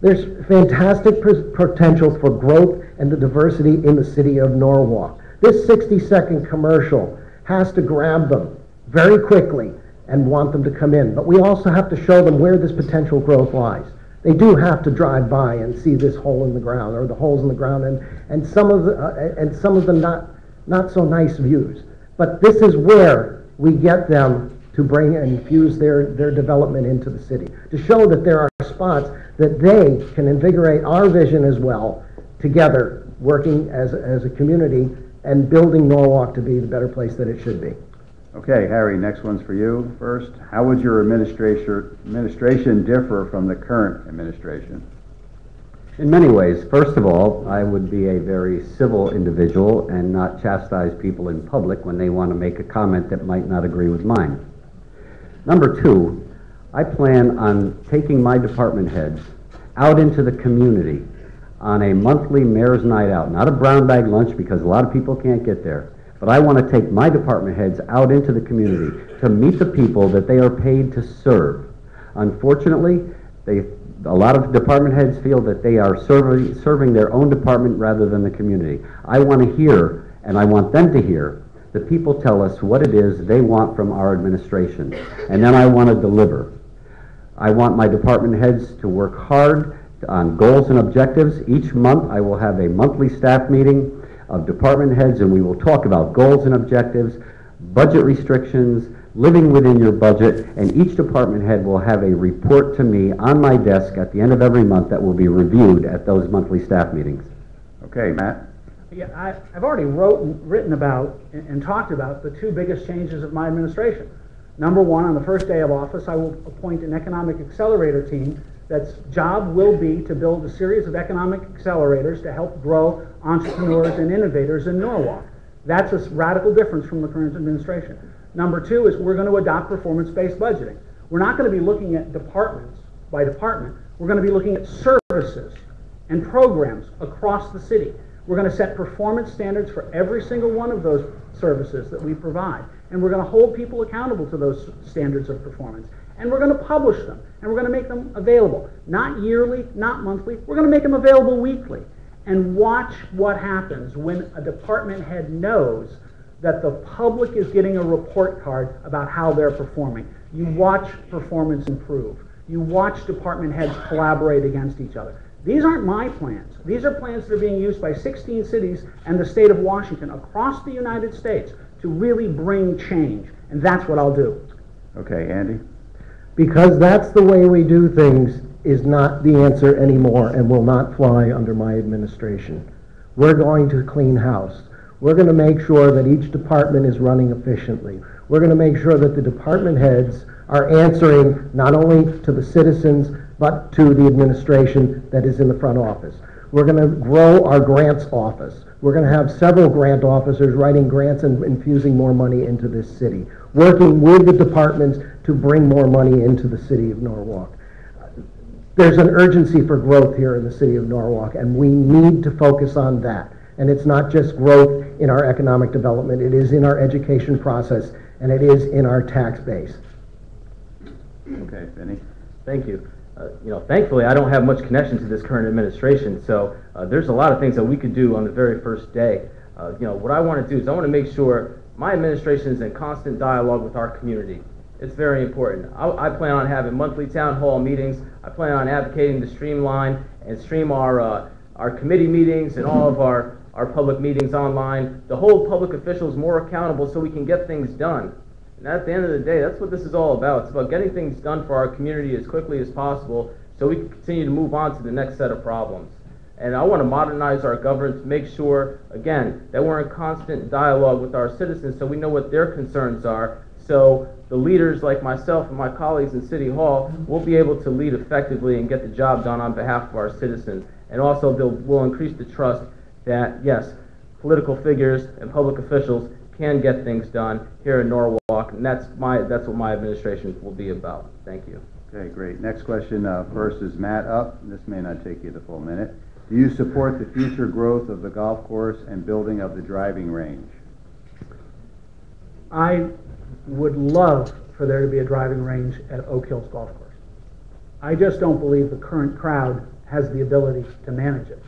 There's fantastic potential for growth and the diversity in the city of Norwalk. This 60-second commercial has to grab them very quickly and want them to come in. But we also have to show them where this potential growth lies. They do have to drive by and see this hole in the ground, or the holes in the ground, and some of the not so nice views. But this is where we get them to bring and infuse their development into the city, to show that there are spots that they can invigorate our vision as well, together, working as a community and building Norwalk to be the better place that it should be. Okay, Harry, next one's for you first. How would your administration differ from the current administration? In many ways. First of all, I would be a very civil individual and not chastise people in public when they want to make a comment that might not agree with mine. Number two, I plan on taking my department heads out into the community on a monthly mayor's night out, not a brown bag lunch because a lot of people can't get there, but I want to take my department heads out into the community to meet the people that they are paid to serve. Unfortunately, a lot of department heads feel that they are serving their own department rather than the community. I want to hear, and I want them to hear, the people tell us what it is they want from our administration, and then I want to deliver. I want my department heads to work hard on goals and objectives. Each month I will have a monthly staff meeting of department heads, and we will talk about goals and objectives, budget restrictions, living within your budget, and each department head will have a report to me on my desk at the end of every month that will be reviewed at those monthly staff meetings. Okay, Matt? Yeah, I've already written about and talked about the two biggest changes of my administration. Number one, on the first day of office, I will appoint an economic accelerator team that's job will be to build a series of economic accelerators to help grow entrepreneurs and innovators in Norwalk. That's a radical difference from the current administration. Number two is we're going to adopt performance-based budgeting. We're not going to be looking at departments by department. We're going to be looking at services and programs across the city. We're going to set performance standards for every single one of those services that we provide. And we're going to hold people accountable to those standards of performance. And we're going to publish them. And we're going to make them available. Not yearly, not monthly. We're going to make them available weekly. And watch what happens when a department head knows that the public is getting a report card about how they're performing. You watch performance improve. You watch department heads collaborate against each other. These aren't my plans. These are plans that are being used by 16 cities and the state of Washington across the United States to really bring change. And that's what I'll do. Okay, Andy? Because that's the way we do things is not the answer anymore and will not fly under my administration. We're going to clean house. We're going to make sure that each department is running efficiently. We're going to make sure that the department heads are answering not only to the citizens, but to the administration that is in the front office. We're going to grow our grants office. We're going to have several grant officers writing grants and infusing more money into this city, working with the departments to bring more money into the city of Norwalk. There's an urgency for growth here in the city of Norwalk, and we need to focus on that. And it's not just growth in our economic development, it is in our education process, and it is in our tax base. Okay, Vinny? Thank you. Thankfully, I don't have much connection to this current administration, so there's a lot of things that we could do on the very first day. What I want to do is I want to make sure my administration is in constant dialogue with our community. It's very important. I plan on having monthly town hall meetings. I plan on advocating to streamline and stream our committee meetings and all of our public meetings online, to hold public officials more accountable so we can get things done. And at the end of the day, that's what this is all about. It's about getting things done for our community as quickly as possible so we can continue to move on to the next set of problems. And I want to modernize our government to make sure, again, that we're in constant dialogue with our citizens so we know what their concerns are, so the leaders like myself and my colleagues in City Hall will be able to lead effectively and get the job done on behalf of our citizens. And also will increase the trust that, yes, political figures and public officials can get things done here in Norwalk, and that's what my administration will be about. Thank you. Okay, great. Next question first is Matt up. This may not take you the full minute. Do you support the future growth of the golf course and building of the driving range? I would love for there to be a driving range at Oak Hills Golf Course. I just don't believe the current crowd has the ability to manage it.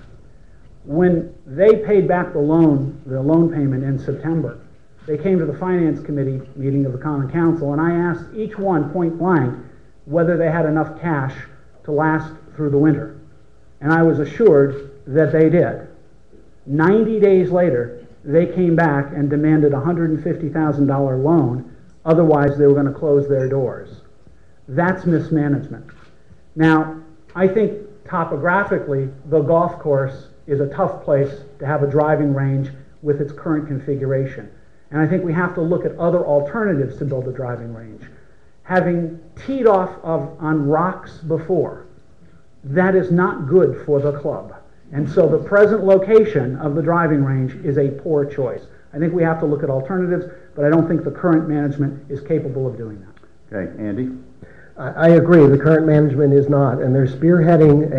When they paid back the loan payment in September, they came to the Finance Committee meeting of the Common Council, and I asked each one point blank whether they had enough cash to last through the winter. And I was assured that they did. 90 days later, they came back and demanded a $150,000 loan, otherwise they were going to close their doors. That's mismanagement. Now, I think topographically, the golf course is a tough place to have a driving range with its current configuration. And I think we have to look at other alternatives to build a driving range. Having teed off on rocks before, that is not good for the club. And so the present location of the driving range is a poor choice. I think we have to look at alternatives, but I don't think the current management is capable of doing that. Okay, Andy? I agree, the current management is not, and they're spearheading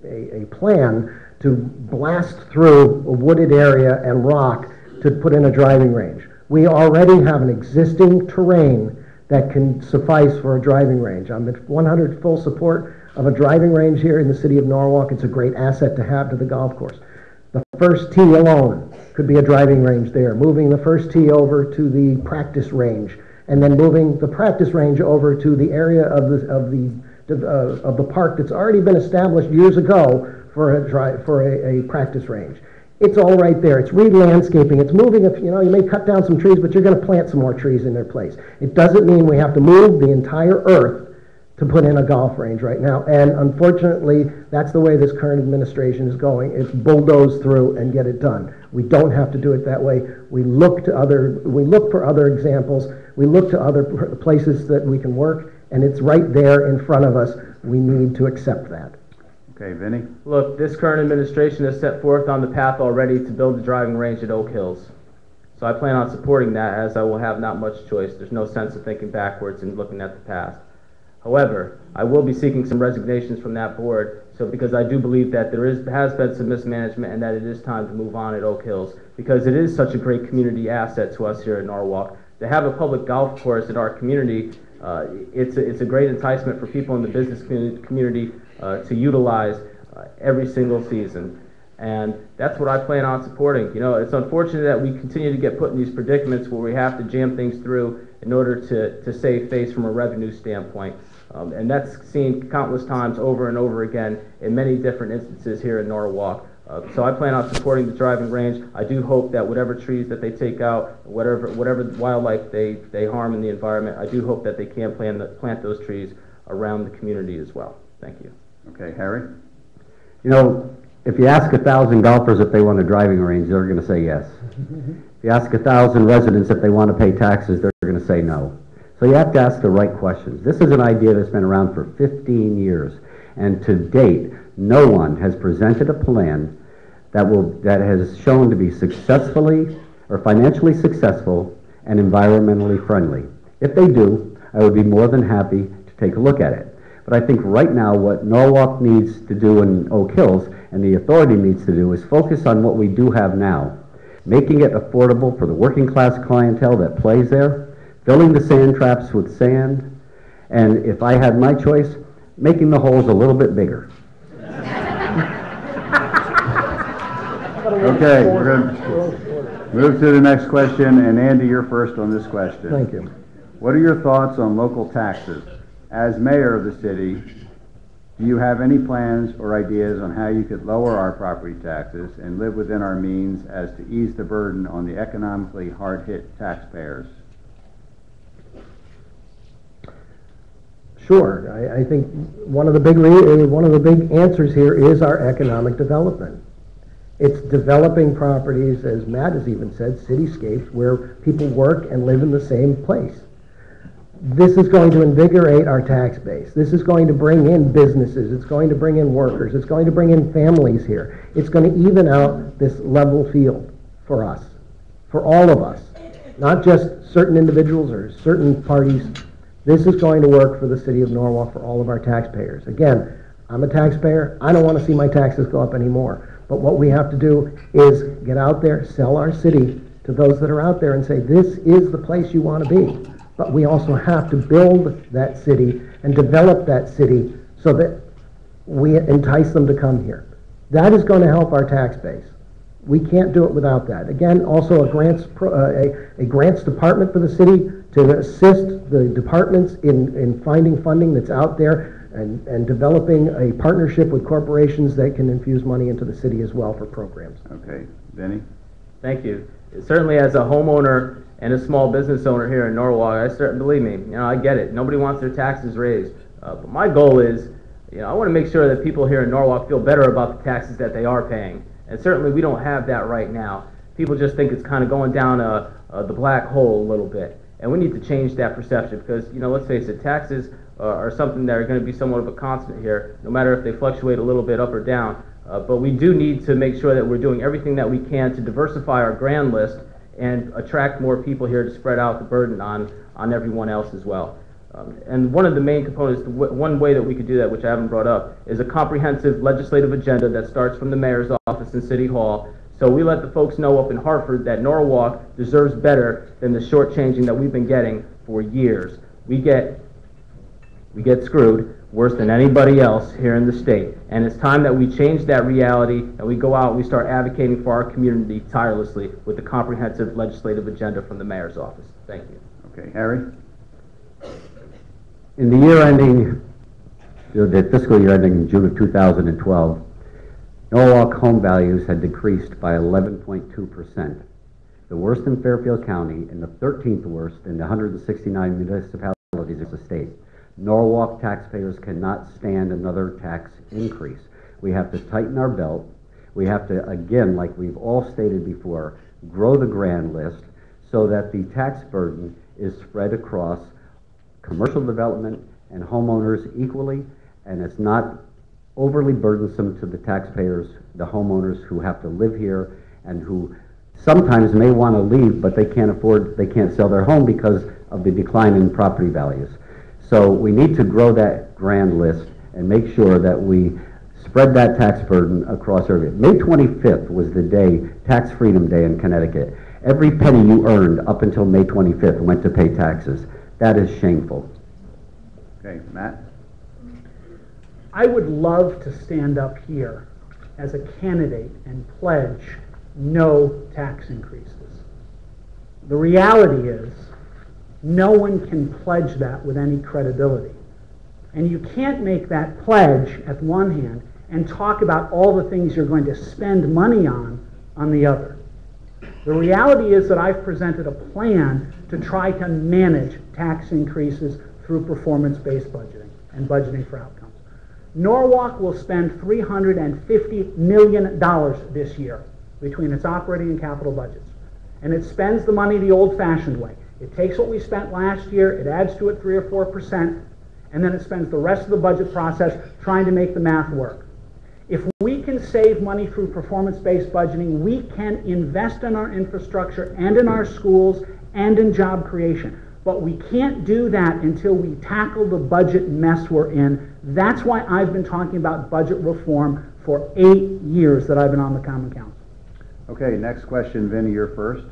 a plan to blast through a wooded area and rock to put in a driving range. We already have an existing terrain that can suffice for a driving range. I'm at 100 full support of a driving range here in the city of Norwalk. It's a great asset to have to the golf course. The first tee alone could be a driving range there. Moving the first tee over to the practice range, and then moving the practice range over to the area of the park that's already been established years ago for a practice range. It's all right there. It's re-landscaping. It's moving. You may cut down some trees, but you're going to plant some more trees in their place. It doesn't mean we have to move the entire earth to put in a golf range right now. And unfortunately, that's the way this current administration is going. It's bulldoze through and get it done. We don't have to do it that way. We look for other examples. We look to other places that we can work, and it's right there in front of us. We need to accept that. Okay, Vinny? Look, this current administration has set forth on the path already to build a driving range at Oak Hills. So I plan on supporting that, as I will have not much choice. There's no sense of thinking backwards and looking at the past. However, I will be seeking some resignations from that board, because I do believe that there has been some mismanagement and that it is time to move on at Oak Hills, because it is such a great community asset to us here in Norwalk. To have a public golf course in our community, it's a great enticement for people in the business community to utilize every single season. And that's what I plan on supporting. It's unfortunate that we continue to get put in these predicaments where we have to jam things through in order to save face from a revenue standpoint. And that's seen countless times over and over again in many different instances here in Norwalk. So I plan on supporting the driving range. I do hope that whatever trees that they take out, whatever wildlife they harm in the environment, I do hope that they can plant those trees around the community as well. Thank you. Okay, Harry? If you ask 1,000 golfers if they want a driving range, they're going to say yes. If you ask 1,000 residents if they want to pay taxes, they're going to say no. So you have to ask the right questions. This is an idea that's been around for 15 years, and to date, no one has presented a plan that has shown to be successfully or financially successful and environmentally friendly. If they do, I would be more than happy to take a look at it. But I think right now what Norwalk needs to do in Oak Hills and the authority needs to do is focus on what we do have now, making it affordable for the working class clientele that plays there, filling the sand traps with sand, and if I had my choice, making the holes a little bit bigger. Okay, we're going to move to the next question, and Andy, you're first on this question. Thank you. What are your thoughts on local taxes? As mayor of the city, do you have any plans or ideas on how you could lower our property taxes and live within our means as to ease the burden on the economically hard-hit taxpayers? Sure. I think one of the big answers here is our economic development. It's developing properties, as Matt has even said, cityscapes where people work and live in the same place. This is going to invigorate our tax base. This is going to bring in businesses. It's going to bring in workers. It's going to bring in families here. It's going to even out this level field for us, for all of us, not just certain individuals or certain parties. This is going to work for the city of Norwalk, for all of our taxpayers. Again, I'm a taxpayer. I don't want to see my taxes go up anymore. But what we have to do is get out there, sell our city to those that are out there and say, this is the place you want to be. But we also have to build that city and develop that city so that we entice them to come here. That is going to help our tax base. We can't do it without that. Again, also a grants department for the city to assist the departments in finding funding that's out there and developing a partnership with corporations that can infuse money into the city as well for programs. Okay, Vinny? Thank you. Certainly as a homeowner and a small business owner here in Norwalk, believe me, I get it. Nobody wants their taxes raised. But my goal is, I want to make sure that people here in Norwalk feel better about the taxes that they are paying. And certainly we don't have that right now. people just think it's kind of going down the black hole a little bit. And we need to change that perception because, you know, let's face it, taxes are something that are going to be somewhat of a constant here, no matter if they fluctuate a little bit up or down. But we do need to make sure that we're doing everything that we can to diversify our grand list and attract more people here to spread out the burden on everyone else as well. And one of the main components, one way that we could do that, which I haven't brought up, is a comprehensive legislative agenda that starts from the mayor's office in City Hall. So we let the folks know up in Hartford that Norwalk deserves better than the shortchanging that we've been getting for years. We get screwed worse than anybody else here in the state. And it's time that we change that reality and we go out and we start advocating for our community tirelessly with the comprehensive legislative agenda from the mayor's office. Thank you. Okay, Harry? In the year ending, the fiscal year ending in June of 2012, Norwalk home values had decreased by 11.2%, the worst in Fairfield County and the 13th worst in the 169 municipalities of the state. Norwalk taxpayers cannot stand another tax increase. We have to tighten our belt. We have to, again, like we've all stated before, grow the grand list so that the tax burden is spread across commercial development and homeowners equally, and it's not overly burdensome to the taxpayers, the homeowners who have to live here and who sometimes may want to leave, but they can't sell their home because of the decline in property values. So we need to grow that grand list and make sure that we spread that tax burden across everything. May 25th was the day, Tax Freedom Day in Connecticut. Every penny you earned up until May 25th went to pay taxes. That is shameful. Okay, Matt? I would love to stand up here as a candidate and pledge no tax increases. The reality is, no one can pledge that with any credibility. And you can't make that pledge at one hand and talk about all the things you're going to spend money on the other. The reality is that I've presented a plan to try to manage tax increases through performance-based budgeting and budgeting for outcomes. Norwalk will spend $350 million this year between its operating and capital budgets. And it spends the money the old-fashioned way. It takes what we spent last year, it adds to it 3 or 4%, and then it spends the rest of the budget process trying to make the math work. If we can save money through performance-based budgeting, we can invest in our infrastructure and in our schools and in job creation. But we can't do that until we tackle the budget mess we're in. That's why I've been talking about budget reform for 8 years that I've been on the Common Council. Okay, next question, Vinnie, you're first.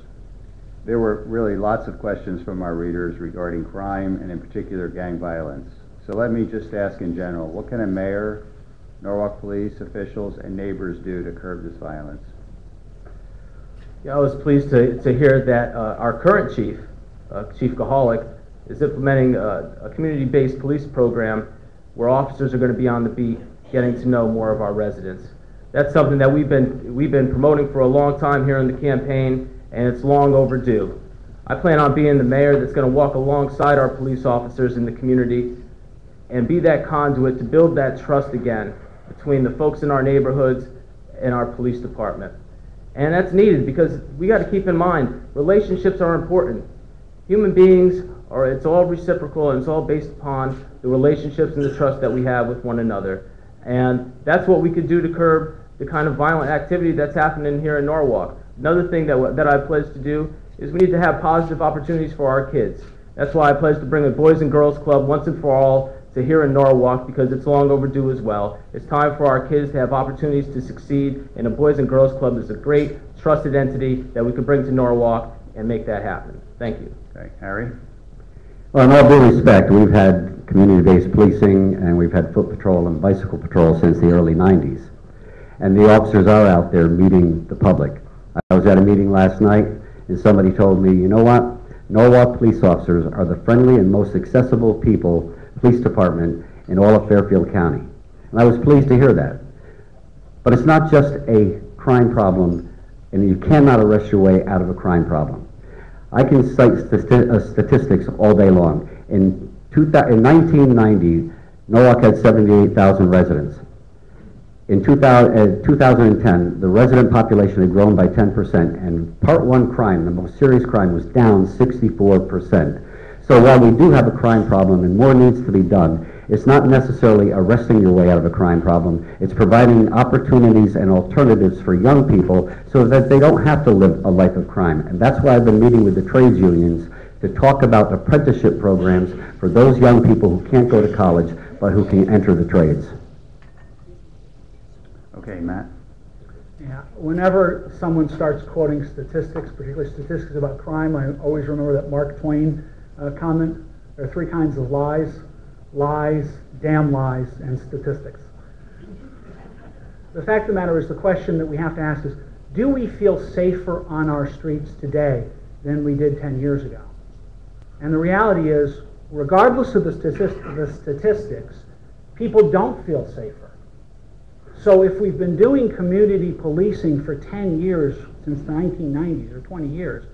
There were really lots of questions from our readers regarding crime and in particular gang violence. So let me just ask in general, what can a mayor, Norwalk police officials, and neighbors do to curb this violence? Yeah, I was pleased to hear that our current chief, Chief Kahalik, is implementing a community-based police program where officers are going to be on the beat, getting to know more of our residents. That's something that we've been promoting for a long time here in the campaign, and it's long overdue. I plan on being the mayor that's going to walk alongside our police officers in the community and be that conduit to build that trust again between the folks in our neighborhoods and our police department. And that's needed because we got to keep in mind, relationships are important. Human beings it's all reciprocal and it's all based upon the relationships and the trust that we have with one another. And that's what we could do to curb the kind of violent activity that's happening here in Norwalk. Another thing that I pledge to do is we need to have positive opportunities for our kids. That's why I pledge to bring a Boys and Girls Club once and for all to here in Norwalk because it's long overdue as well. It's time for our kids to have opportunities to succeed, and a Boys and Girls Club is a great, trusted entity that we can bring to Norwalk and make that happen. Thank you. Okay, Harry? Well, in all due respect, we've had community-based policing and we've had foot patrol and bicycle patrol since the early 90s. And the officers are out there meeting the public. I was at a meeting last night and somebody told me, you know what? Norwalk police officers are the friendly and most accessible police department in all of Fairfield County. And I was pleased to hear that. But it's not just a crime problem, and you cannot arrest your way out of a crime problem. I can cite statistics all day long. In 1990, Norwalk had 78,000 residents. In 2010, the resident population had grown by 10%, and Part 1 crime, the most serious crime, was down 64%. So while we do have a crime problem and more needs to be done, it's not necessarily arresting your way out of a crime problem. It's providing opportunities and alternatives for young people so that they don't have to live a life of crime. And that's why I've been meeting with the trades unions to talk about apprenticeship programs for those young people who can't go to college but who can enter the trades. Okay, Matt? Yeah, whenever someone starts quoting statistics, particularly statistics about crime, I always remember that Mark Twain comment. There are three kinds of lies: lies, damn lies, and statistics. The fact of the matter is, the question that we have to ask is, do we feel safer on our streets today than we did 10 years ago? And the reality is, regardless of the statistics, people don't feel safer. So if we've been doing community policing for 10 years, since the 1990s, or 20 years,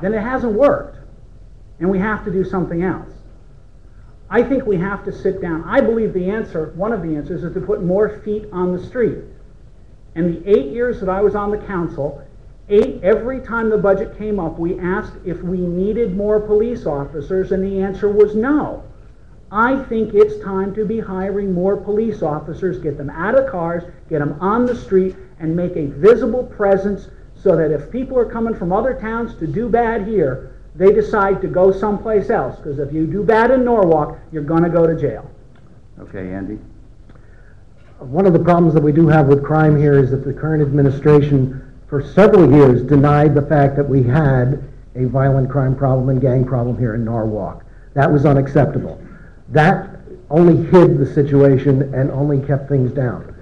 then it hasn't worked. And we have to do something else. I think we have to sit down. I believe the answer, one of the answers, is to put more feet on the street. And the 8 years that I was on the council, every time the budget came up, we asked if we needed more police officers, and the answer was no. I think it's time to be hiring more police officers, get them out of cars, get them on the street, and make a visible presence so that if people are coming from other towns to do bad here, they decide to go someplace else. Because if you do bad in Norwalk, you're going to go to jail. Okay, Andy? One of the problems that we do have with crime here is that the current administration for several years denied the fact that we had a violent crime problem and gang problem here in Norwalk. That was unacceptable. That only hid the situation and only kept things down.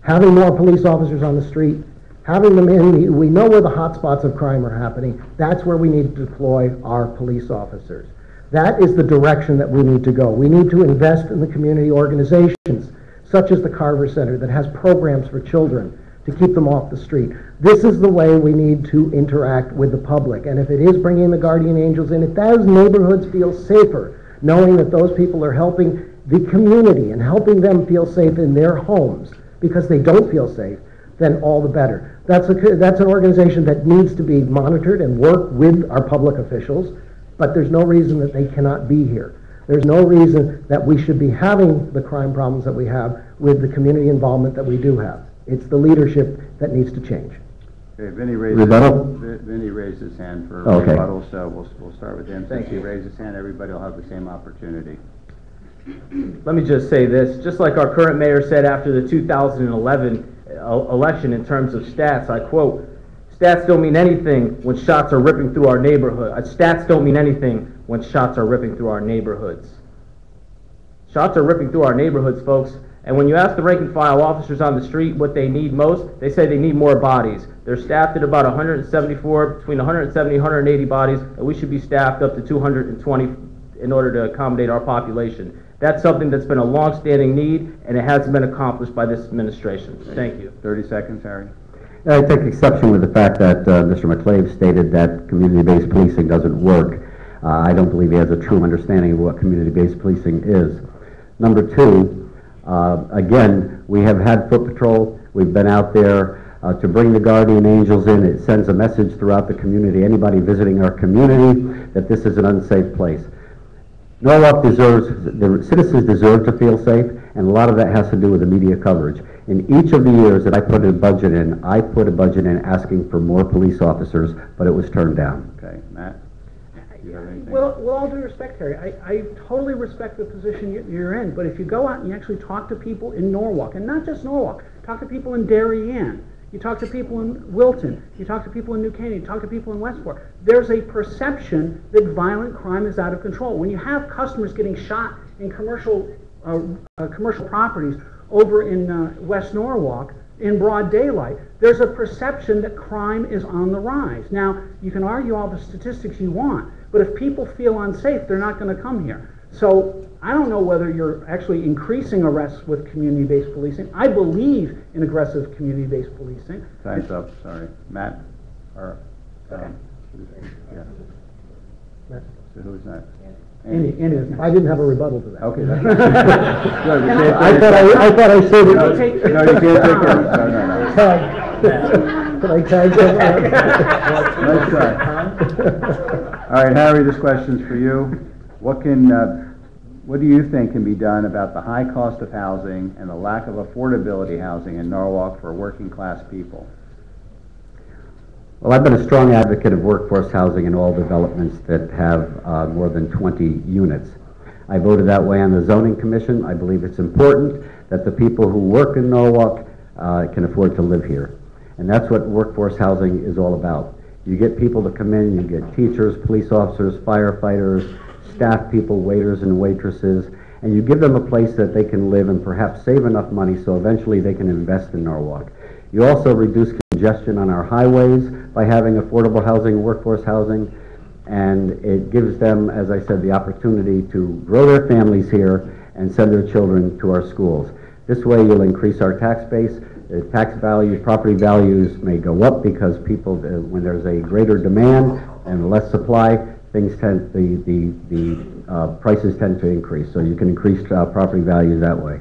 Having more police officers on the street, having them in, we know where the hot spots of crime are happening. That's where we need to deploy our police officers. That is the direction that we need to go. We need to invest in the community organizations, such as the Carver Center, that has programs for children to keep them off the street. This is the way we need to interact with the public. And if it is bringing the guardian angels in, if those neighborhoods feel safer, knowing that those people are helping the community and helping them feel safe in their homes because they don't feel safe, then all the better. That's an organization that needs to be monitored and work with our public officials, but there's no reason that they cannot be here. There's no reason that we should be having the crime problems that we have with the community involvement that we do have. It's the leadership that needs to change. Okay, Vinny raised his hand for rebuttal, so we'll start with him. Since he raised his hand, everybody will have the same opportunity. Let me just say this. Just like our current mayor said after the 2011 election in terms of stats, I quote, "Stats don't mean anything when shots are ripping through our neighborhood. Stats don't mean anything when shots are ripping through our neighborhoods." Shots are ripping through our neighborhoods, folks. And when you ask the rank and file officers on the street what they need most, they say they need more bodies. They're staffed at about 174, between 170 and 180 bodies, and we should be staffed up to 220 in order to accommodate our population. That's something that's been a long-standing need, and it hasn't been accomplished by this administration. Thank you. 30 seconds, Harry. I take exception with the fact that Mr. McClave stated that community-based policing doesn't work. I don't believe he has a true understanding of what community-based policing is. Number two, again, we have had foot patrol. We've been out there to bring the guardian angels in. It sends a message throughout the community, anybody visiting our community, that this is an unsafe place. Norwalk the citizens deserve to feel safe, and a lot of that has to do with the media coverage. In each of the years that I put a budget in, I put a budget in asking for more police officers, but it was turned down. Okay, Matt? Do you have anything? Well, with all due respect, Harry, I totally respect the position you're in, but if you go out and you actually talk to people in Norwalk, and not just Norwalk, talk to people in Darien, you talk to people in Wilton, you talk to people in New Canaan, you talk to people in Westport, there's a perception that violent crime is out of control. When you have customers getting shot in commercial properties over in West Norwalk in broad daylight, there's a perception that crime is on the rise. Now, you can argue all the statistics you want, but if people feel unsafe, they're not going to come here. So I don't know whether you're actually increasing arrests with community-based policing. I believe in aggressive community-based policing. Time's up, sorry. Matt? Or, Okay. yeah. So who's next? Andy was next. I didn't have a rebuttal to that. Okay. Good, we can't I take thought I said it. No, you can't take it. No. Tag. Can I tag someone? Nice try. All right, Harry, this question's for you. What do you think can be done about the high cost of housing and the lack of affordability housing in Norwalk for working class people? Well, I've been a strong advocate of workforce housing in all developments that have more than 20 units. I voted that way on the zoning commission. I believe it's important that the people who work in Norwalk can afford to live here. And that's what workforce housing is all about. You get people to come in, you get teachers, police officers, firefighters, staff people, waiters and waitresses, and you give them a place that they can live and perhaps save enough money so eventually they can invest in Norwalk. You also reduce congestion on our highways by having affordable housing, workforce housing, and it gives them, as I said, the opportunity to grow their families here and send their children to our schools. This way you'll increase our tax base. Tax values, property values may go up because people, when there's a greater demand and less supply, things tend, the prices tend to increase. So you can increase property values that way.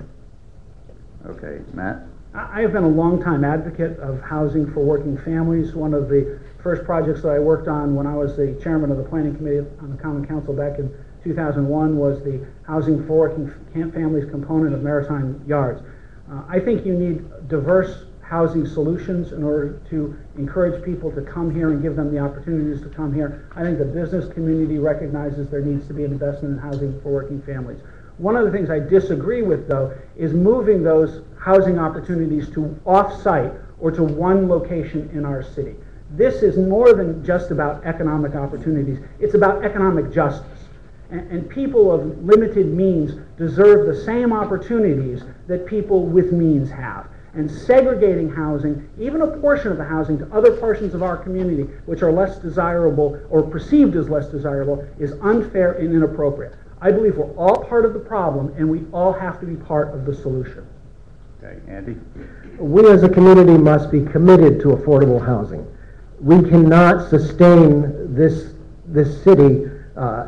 Okay, Matt? I have been a long-time advocate of housing for working families. One of the first projects that I worked on when I was the chairman of the planning committee on the Common Council back in 2001 was the housing for working families component of Maritime Yards. I think you need diverse housing solutions in order to encourage people to come here and give them the opportunities to come here. I think the business community recognizes there needs to be an investment in housing for working families. One of the things I disagree with, though, is moving those housing opportunities to off-site or to one location in our city. This is more than just about economic opportunities. It's about economic justice. And people of limited means deserve the same opportunities that people with means have. And segregating housing, even a portion of the housing, to other portions of our community which are less desirable or perceived as less desirable is unfair and inappropriate. I believe we're all part of the problem and we all have to be part of the solution. Okay, Andy? We as a community must be committed to affordable housing. We cannot sustain this city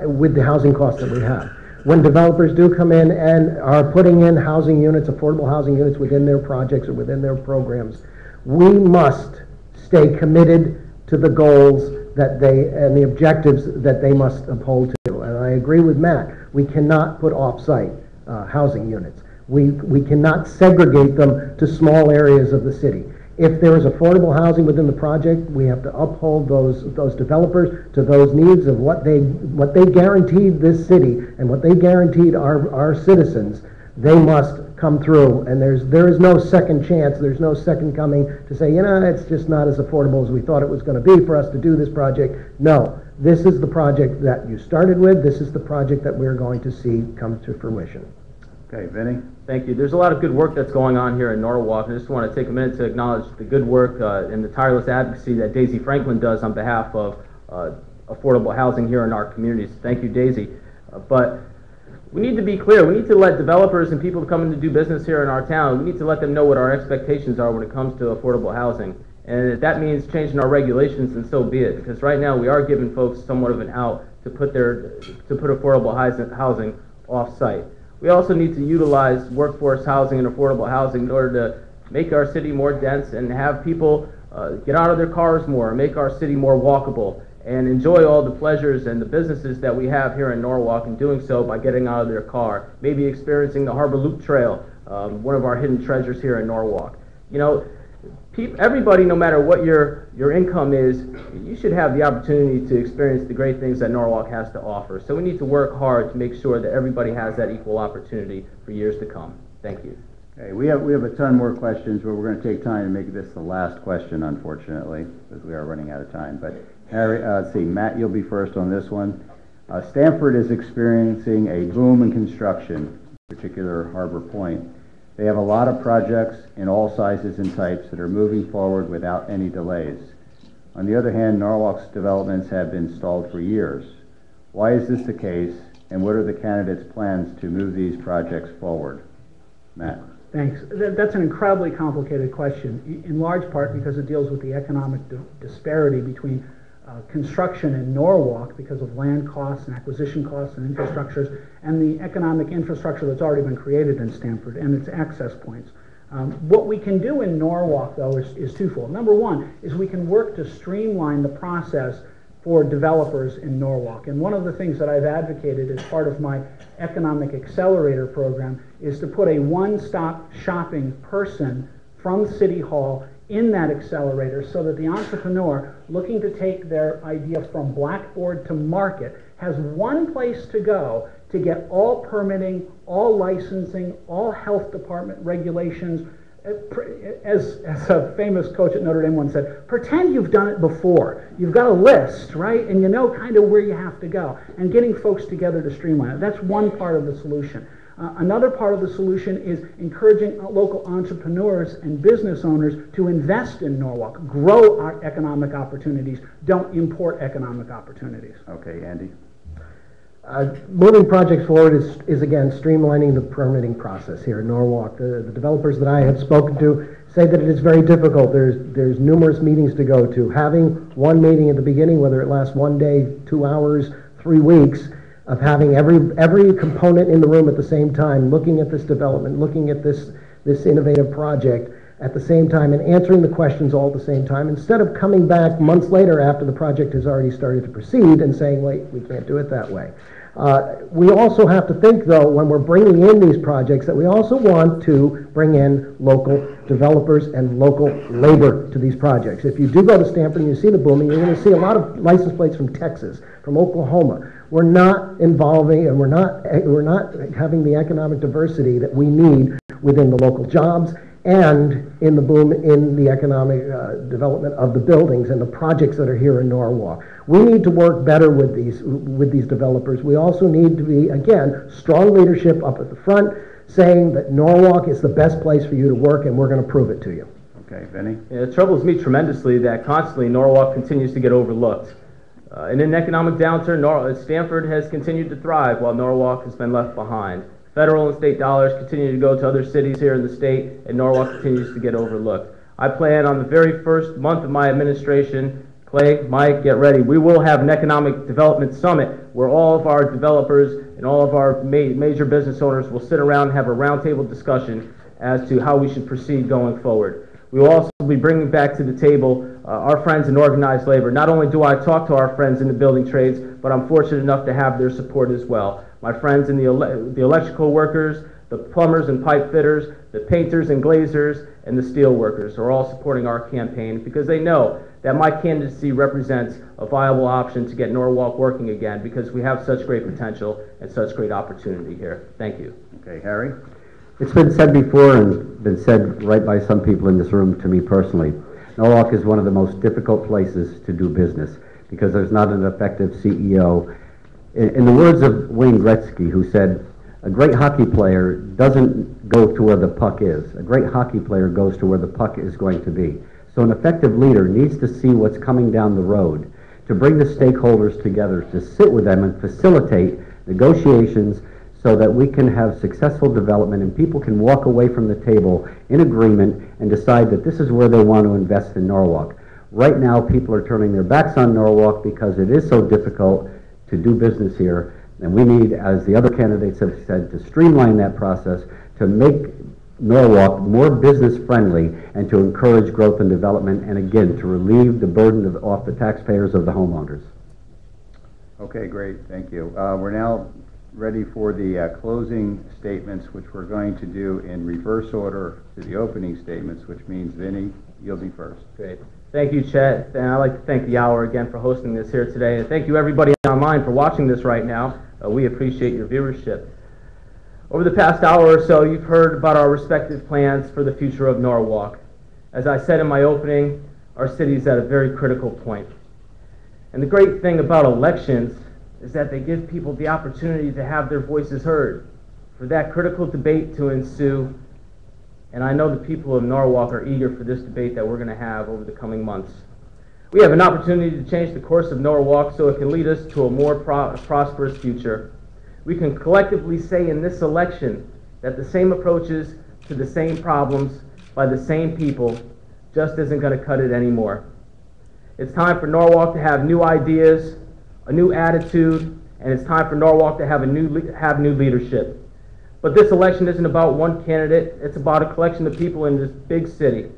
with the housing costs that we have. When developers do come in and are putting in housing units, affordable housing units within their projects or within their programs, we must stay committed to the goals that and the objectives that they must uphold to. And I agree with Matt. We cannot put off-site housing units. We cannot segregate them to small areas of the city. If there is affordable housing within the project, we have to uphold those developers to those needs of what they guaranteed this city and what they guaranteed our citizens. They must come through, and there is no second chance. There's no second coming to say, it's just not as affordable as we thought it was going to be for us to do this project. No, this is the project that you started with. This is the project that we're going to see come to fruition. Okay, Vinny? Thank you. There's a lot of good work that's going on here in Norwalk. I just want to take a minute to acknowledge the good work and the tireless advocacy that Daisy Franklin does on behalf of affordable housing here in our communities. Thank you, Daisy. But we need to be clear. We need to let developers and people coming to do business here in our town, we need to let them know what our expectations are when it comes to affordable housing. And if that means changing our regulations, then so be it. Because right now we are giving folks somewhat of an out to put affordable housing off-site. We also need to utilize workforce housing and affordable housing in order to make our city more dense and have people get out of their cars more, make our city more walkable, and enjoy all the pleasures and the businesses that we have here in Norwalk, and doing so by getting out of their car, maybe experiencing the Harbor Loop Trail, one of our hidden treasures here in Norwalk. Everybody, no matter what your income is, you should have the opportunity to experience the great things that Norwalk has to offer. So we need to work hard to make sure that everybody has that equal opportunity for years to come. Thank you. Okay, we have a ton more questions, but we're going to take time to make this the last question, unfortunately, because we are running out of time. But Harry, let's see, Matt, you'll be first on this one. Stamford is experiencing a boom in construction, in particular Harbor Point. They have a lot of projects in all sizes and types that are moving forward without any delays. On the other hand, Norwalk's developments have been stalled for years. Why is this the case, and what are the candidates' plans to move these projects forward? Matt. Thanks. That's an incredibly complicated question, in large part because it deals with the economic disparity between construction in Norwalk because of land costs and acquisition costs and infrastructures, and the economic infrastructure that's already been created in Stamford and its access points. What we can do in Norwalk, though, is twofold. Number one is we can work to streamline the process for developers in Norwalk. And one of the things that I've advocated as part of my Economic Accelerator program is to put a one-stop shopping person from City Hall in that accelerator so that the entrepreneur looking to take their idea from blackboard to market has one place to go to get all permitting, all licensing, all health department regulations. As a famous coach at Notre Dame once said, pretend you've done it before. You've got a list, right? And you know kind of where you have to go. And getting folks together to streamline it. That's one part of the solution. Another part of the solution is encouraging local entrepreneurs and business owners to invest in Norwalk, grow our economic opportunities, don't import economic opportunities. Okay, Andy. Moving projects forward is again streamlining the permitting process here in Norwalk. The developers that I have spoken to say that it is very difficult. There's numerous meetings to go to. Having one meeting at the beginning, whether it lasts 1 day, 2 hours, 3 weeks, of having every component in the room at the same time, looking at this development, looking at this innovative project at the same time, and answering the questions all at the same time, instead of coming back months later after the project has already started to proceed and saying, wait, we can't do it that way. We also have to think, though, when we're bringing in these projects, that we also want to bring in local developers and local labor to these projects. If you do go to Stamford and you see the booming, you're going to see a lot of license plates from Texas, from Oklahoma. We're not involving, and we're not having the economic diversity that we need within the local jobs and in the boom in the economic development of the buildings and the projects that are here in Norwalk. We need to work better with these developers. We also need to be, again, strong leadership up at the front, saying that Norwalk is the best place for you to work, and we're going to prove it to you. Okay, Vinny? Yeah, it troubles me tremendously that constantly Norwalk continues to get overlooked. In an economic downturn, Stamford has continued to thrive while Norwalk has been left behind. Federal and state dollars continue to go to other cities here in the state, and Norwalk continues to get overlooked. I plan on the very first month of my administration, Clay, Mike, get ready. We will have an economic development summit where all of our developers and all of our major business owners will sit around and have a roundtable discussion as to how we should proceed going forward. We will also be bringing back to the table our friends in organized labor. Not only do I talk to our friends in the building trades, but I'm fortunate enough to have their support as well. My friends in the electrical workers, the plumbers and pipe fitters, the painters and glazers, and the steel workers are all supporting our campaign because they know that my candidacy represents a viable option to get Norwalk working again because we have such great potential and such great opportunity here. Thank you. Okay, Harry? It's been said before and been said right by some people in this room to me personally. Norwalk is one of the most difficult places to do business because there's not an effective CEO. In the words of Wayne Gretzky, who said, a great hockey player doesn't go to where the puck is. A great hockey player goes to where the puck is going to be. So an effective leader needs to see what's coming down the road, to bring the stakeholders together, to sit with them and facilitate negotiations so that we can have successful development and people can walk away from the table in agreement and decide that this is where they want to invest in Norwalk. Right now, people are turning their backs on Norwalk because it is so difficult to do business here, and we need, as the other candidates have said, to streamline that process, to make Norwalk more business friendly, and to encourage growth and development, and again, to relieve the burden off the taxpayers of the homeowners. Okay, great, thank you. We're now ready for the closing statements, which we're going to do in reverse order to the opening statements, which means, Vinny, you'll be first. Great. Thank you, Chet, and I'd like to thank the Hour again for hosting this here today, and thank you everybody online for watching this right now. We appreciate your viewership. Over the past hour or so, you've heard about our respective plans for the future of Norwalk. As I said in my opening, our city is at a very critical point. And the great thing about elections is that they give people the opportunity to have their voices heard, for that critical debate to ensue. And I know the people of Norwalk are eager for this debate that we're going to have over the coming months. We have an opportunity to change the course of Norwalk so it can lead us to a more prosperous future. We can collectively say in this election that the same approaches to the same problems by the same people just isn't going to cut it anymore. It's time for Norwalk to have new ideas, a new attitude, and it's time for Norwalk to have new leadership. But this election isn't about one candidate. It's about a collection of people in this big city.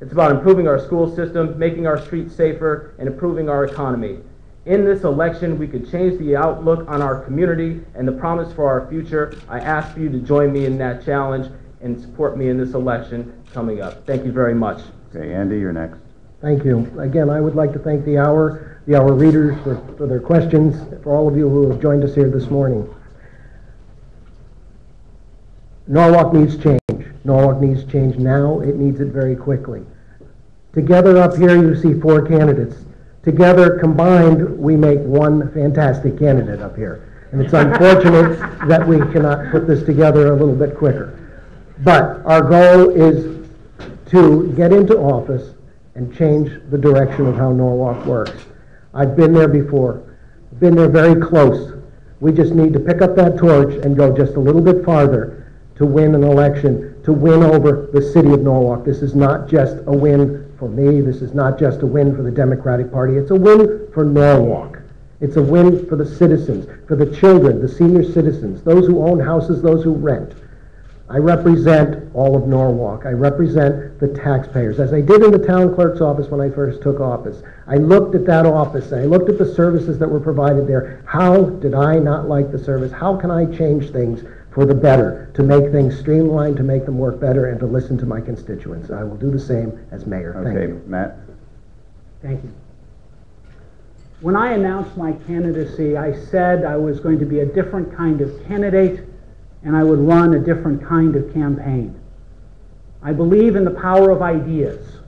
It's about improving our school system, making our streets safer, and improving our economy. In this election, we could change the outlook on our community and the promise for our future. I ask for you to join me in that challenge and support me in this election coming up. Thank you very much. Okay, Andy, you're next. Thank you. Again, I would like to thank the hour readers for their questions, for all of you who have joined us here this morning. Norwalk needs change. Norwalk needs change now. It needs it very quickly. Together up here you see 4 candidates. Together, combined, we make one fantastic candidate up here. And it's unfortunate that we cannot put this together a little bit quicker. But our goal is to get into office and change the direction of how Norwalk works. I've been there before, been there very close. We just need to pick up that torch and go just a little bit farther to win an election, to win over the city of Norwalk. This is not just a win for me. This is not just a win for the Democratic Party. It's a win for Norwalk. It's a win for the citizens, for the children, the senior citizens, those who own houses, those who rent. I represent all of Norwalk. I represent the taxpayers. As I did in the town clerk's office when I first took office, I looked at that office and I looked at the services that were provided there. How did I not like the service? How can I change things for the better, to make things streamlined, to make them work better, and to listen to my constituents? I will do the same as mayor. Thank you. Matt? Thank you. When I announced my candidacy, I said I was going to be a different kind of candidate and I would run a different kind of campaign. I believe in the power of ideas.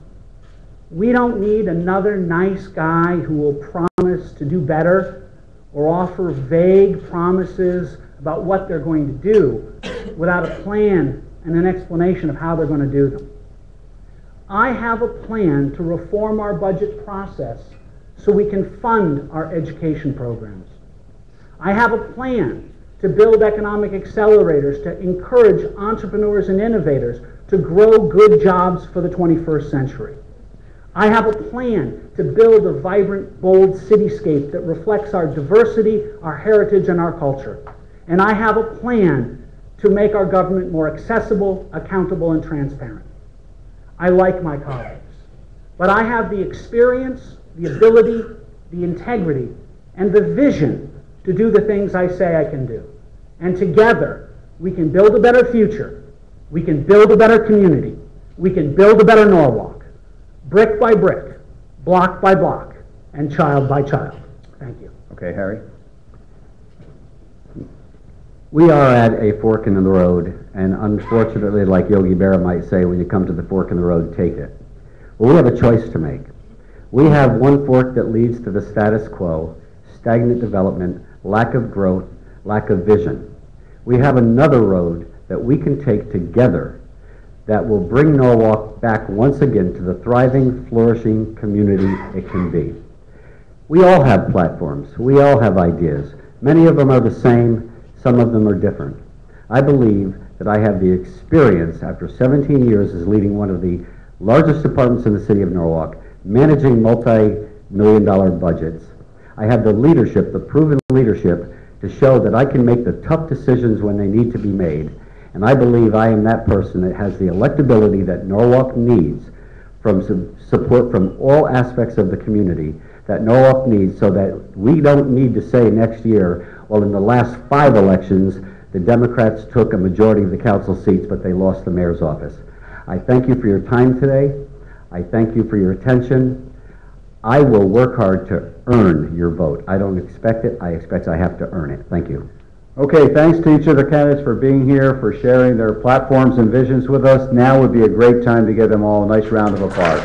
We don't need another nice guy who will promise to do better or offer vague promises about what they're going to do without a plan and an explanation of how they're going to do them. I have a plan to reform our budget process so we can fund our education programs. I have a plan to build economic accelerators to encourage entrepreneurs and innovators to grow good jobs for the 21st century. I have a plan to build a vibrant, bold cityscape that reflects our diversity, our heritage, and our culture. And I have a plan to make our government more accessible, accountable, and transparent. I like my colleagues, but I have the experience, the ability, the integrity, and the vision to do the things I say I can do. And together, we can build a better future. We can build a better community. We can build a better Norwalk, brick by brick, block by block, and child by child. Thank you. Okay, Harry? We are at a fork in the road, and unfortunately, like Yogi Berra might say, when you come to the fork in the road, take it. Well, we have a choice to make. We have one fork that leads to the status quo, stagnant development, lack of growth, lack of vision. We have another road that we can take together that will bring Norwalk back once again to the thriving, flourishing community it can be. We all have platforms. We all have ideas. Many of them are the same. Some of them are different. I believe that I have the experience, after 17 years as leading one of the largest departments in the city of Norwalk, managing multi-million-dollar budgets. I have the leadership, the proven leadership, to show that I can make the tough decisions when they need to be made. And I believe I am that person that has the electability that Norwalk needs, from support from all aspects of the community that Norwalk needs, so that we don't need to say next year, well, in the last 5 elections, the Democrats took a majority of the council seats, but they lost the mayor's office. I thank you for your time today. I thank you for your attention. I will work hard to earn your vote. I don't expect it. I expect I have to earn it. Thank you. Okay, thanks to each of the candidates for being here, for sharing their platforms and visions with us. Now would be a great time to give them all a nice round of applause.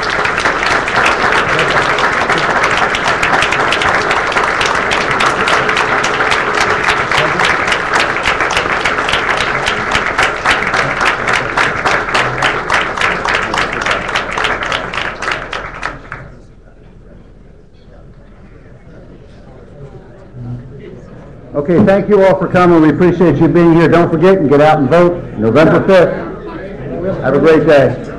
Okay, thank you all for coming. We appreciate you being here. Don't forget and get out and vote November 5th. Have a great day.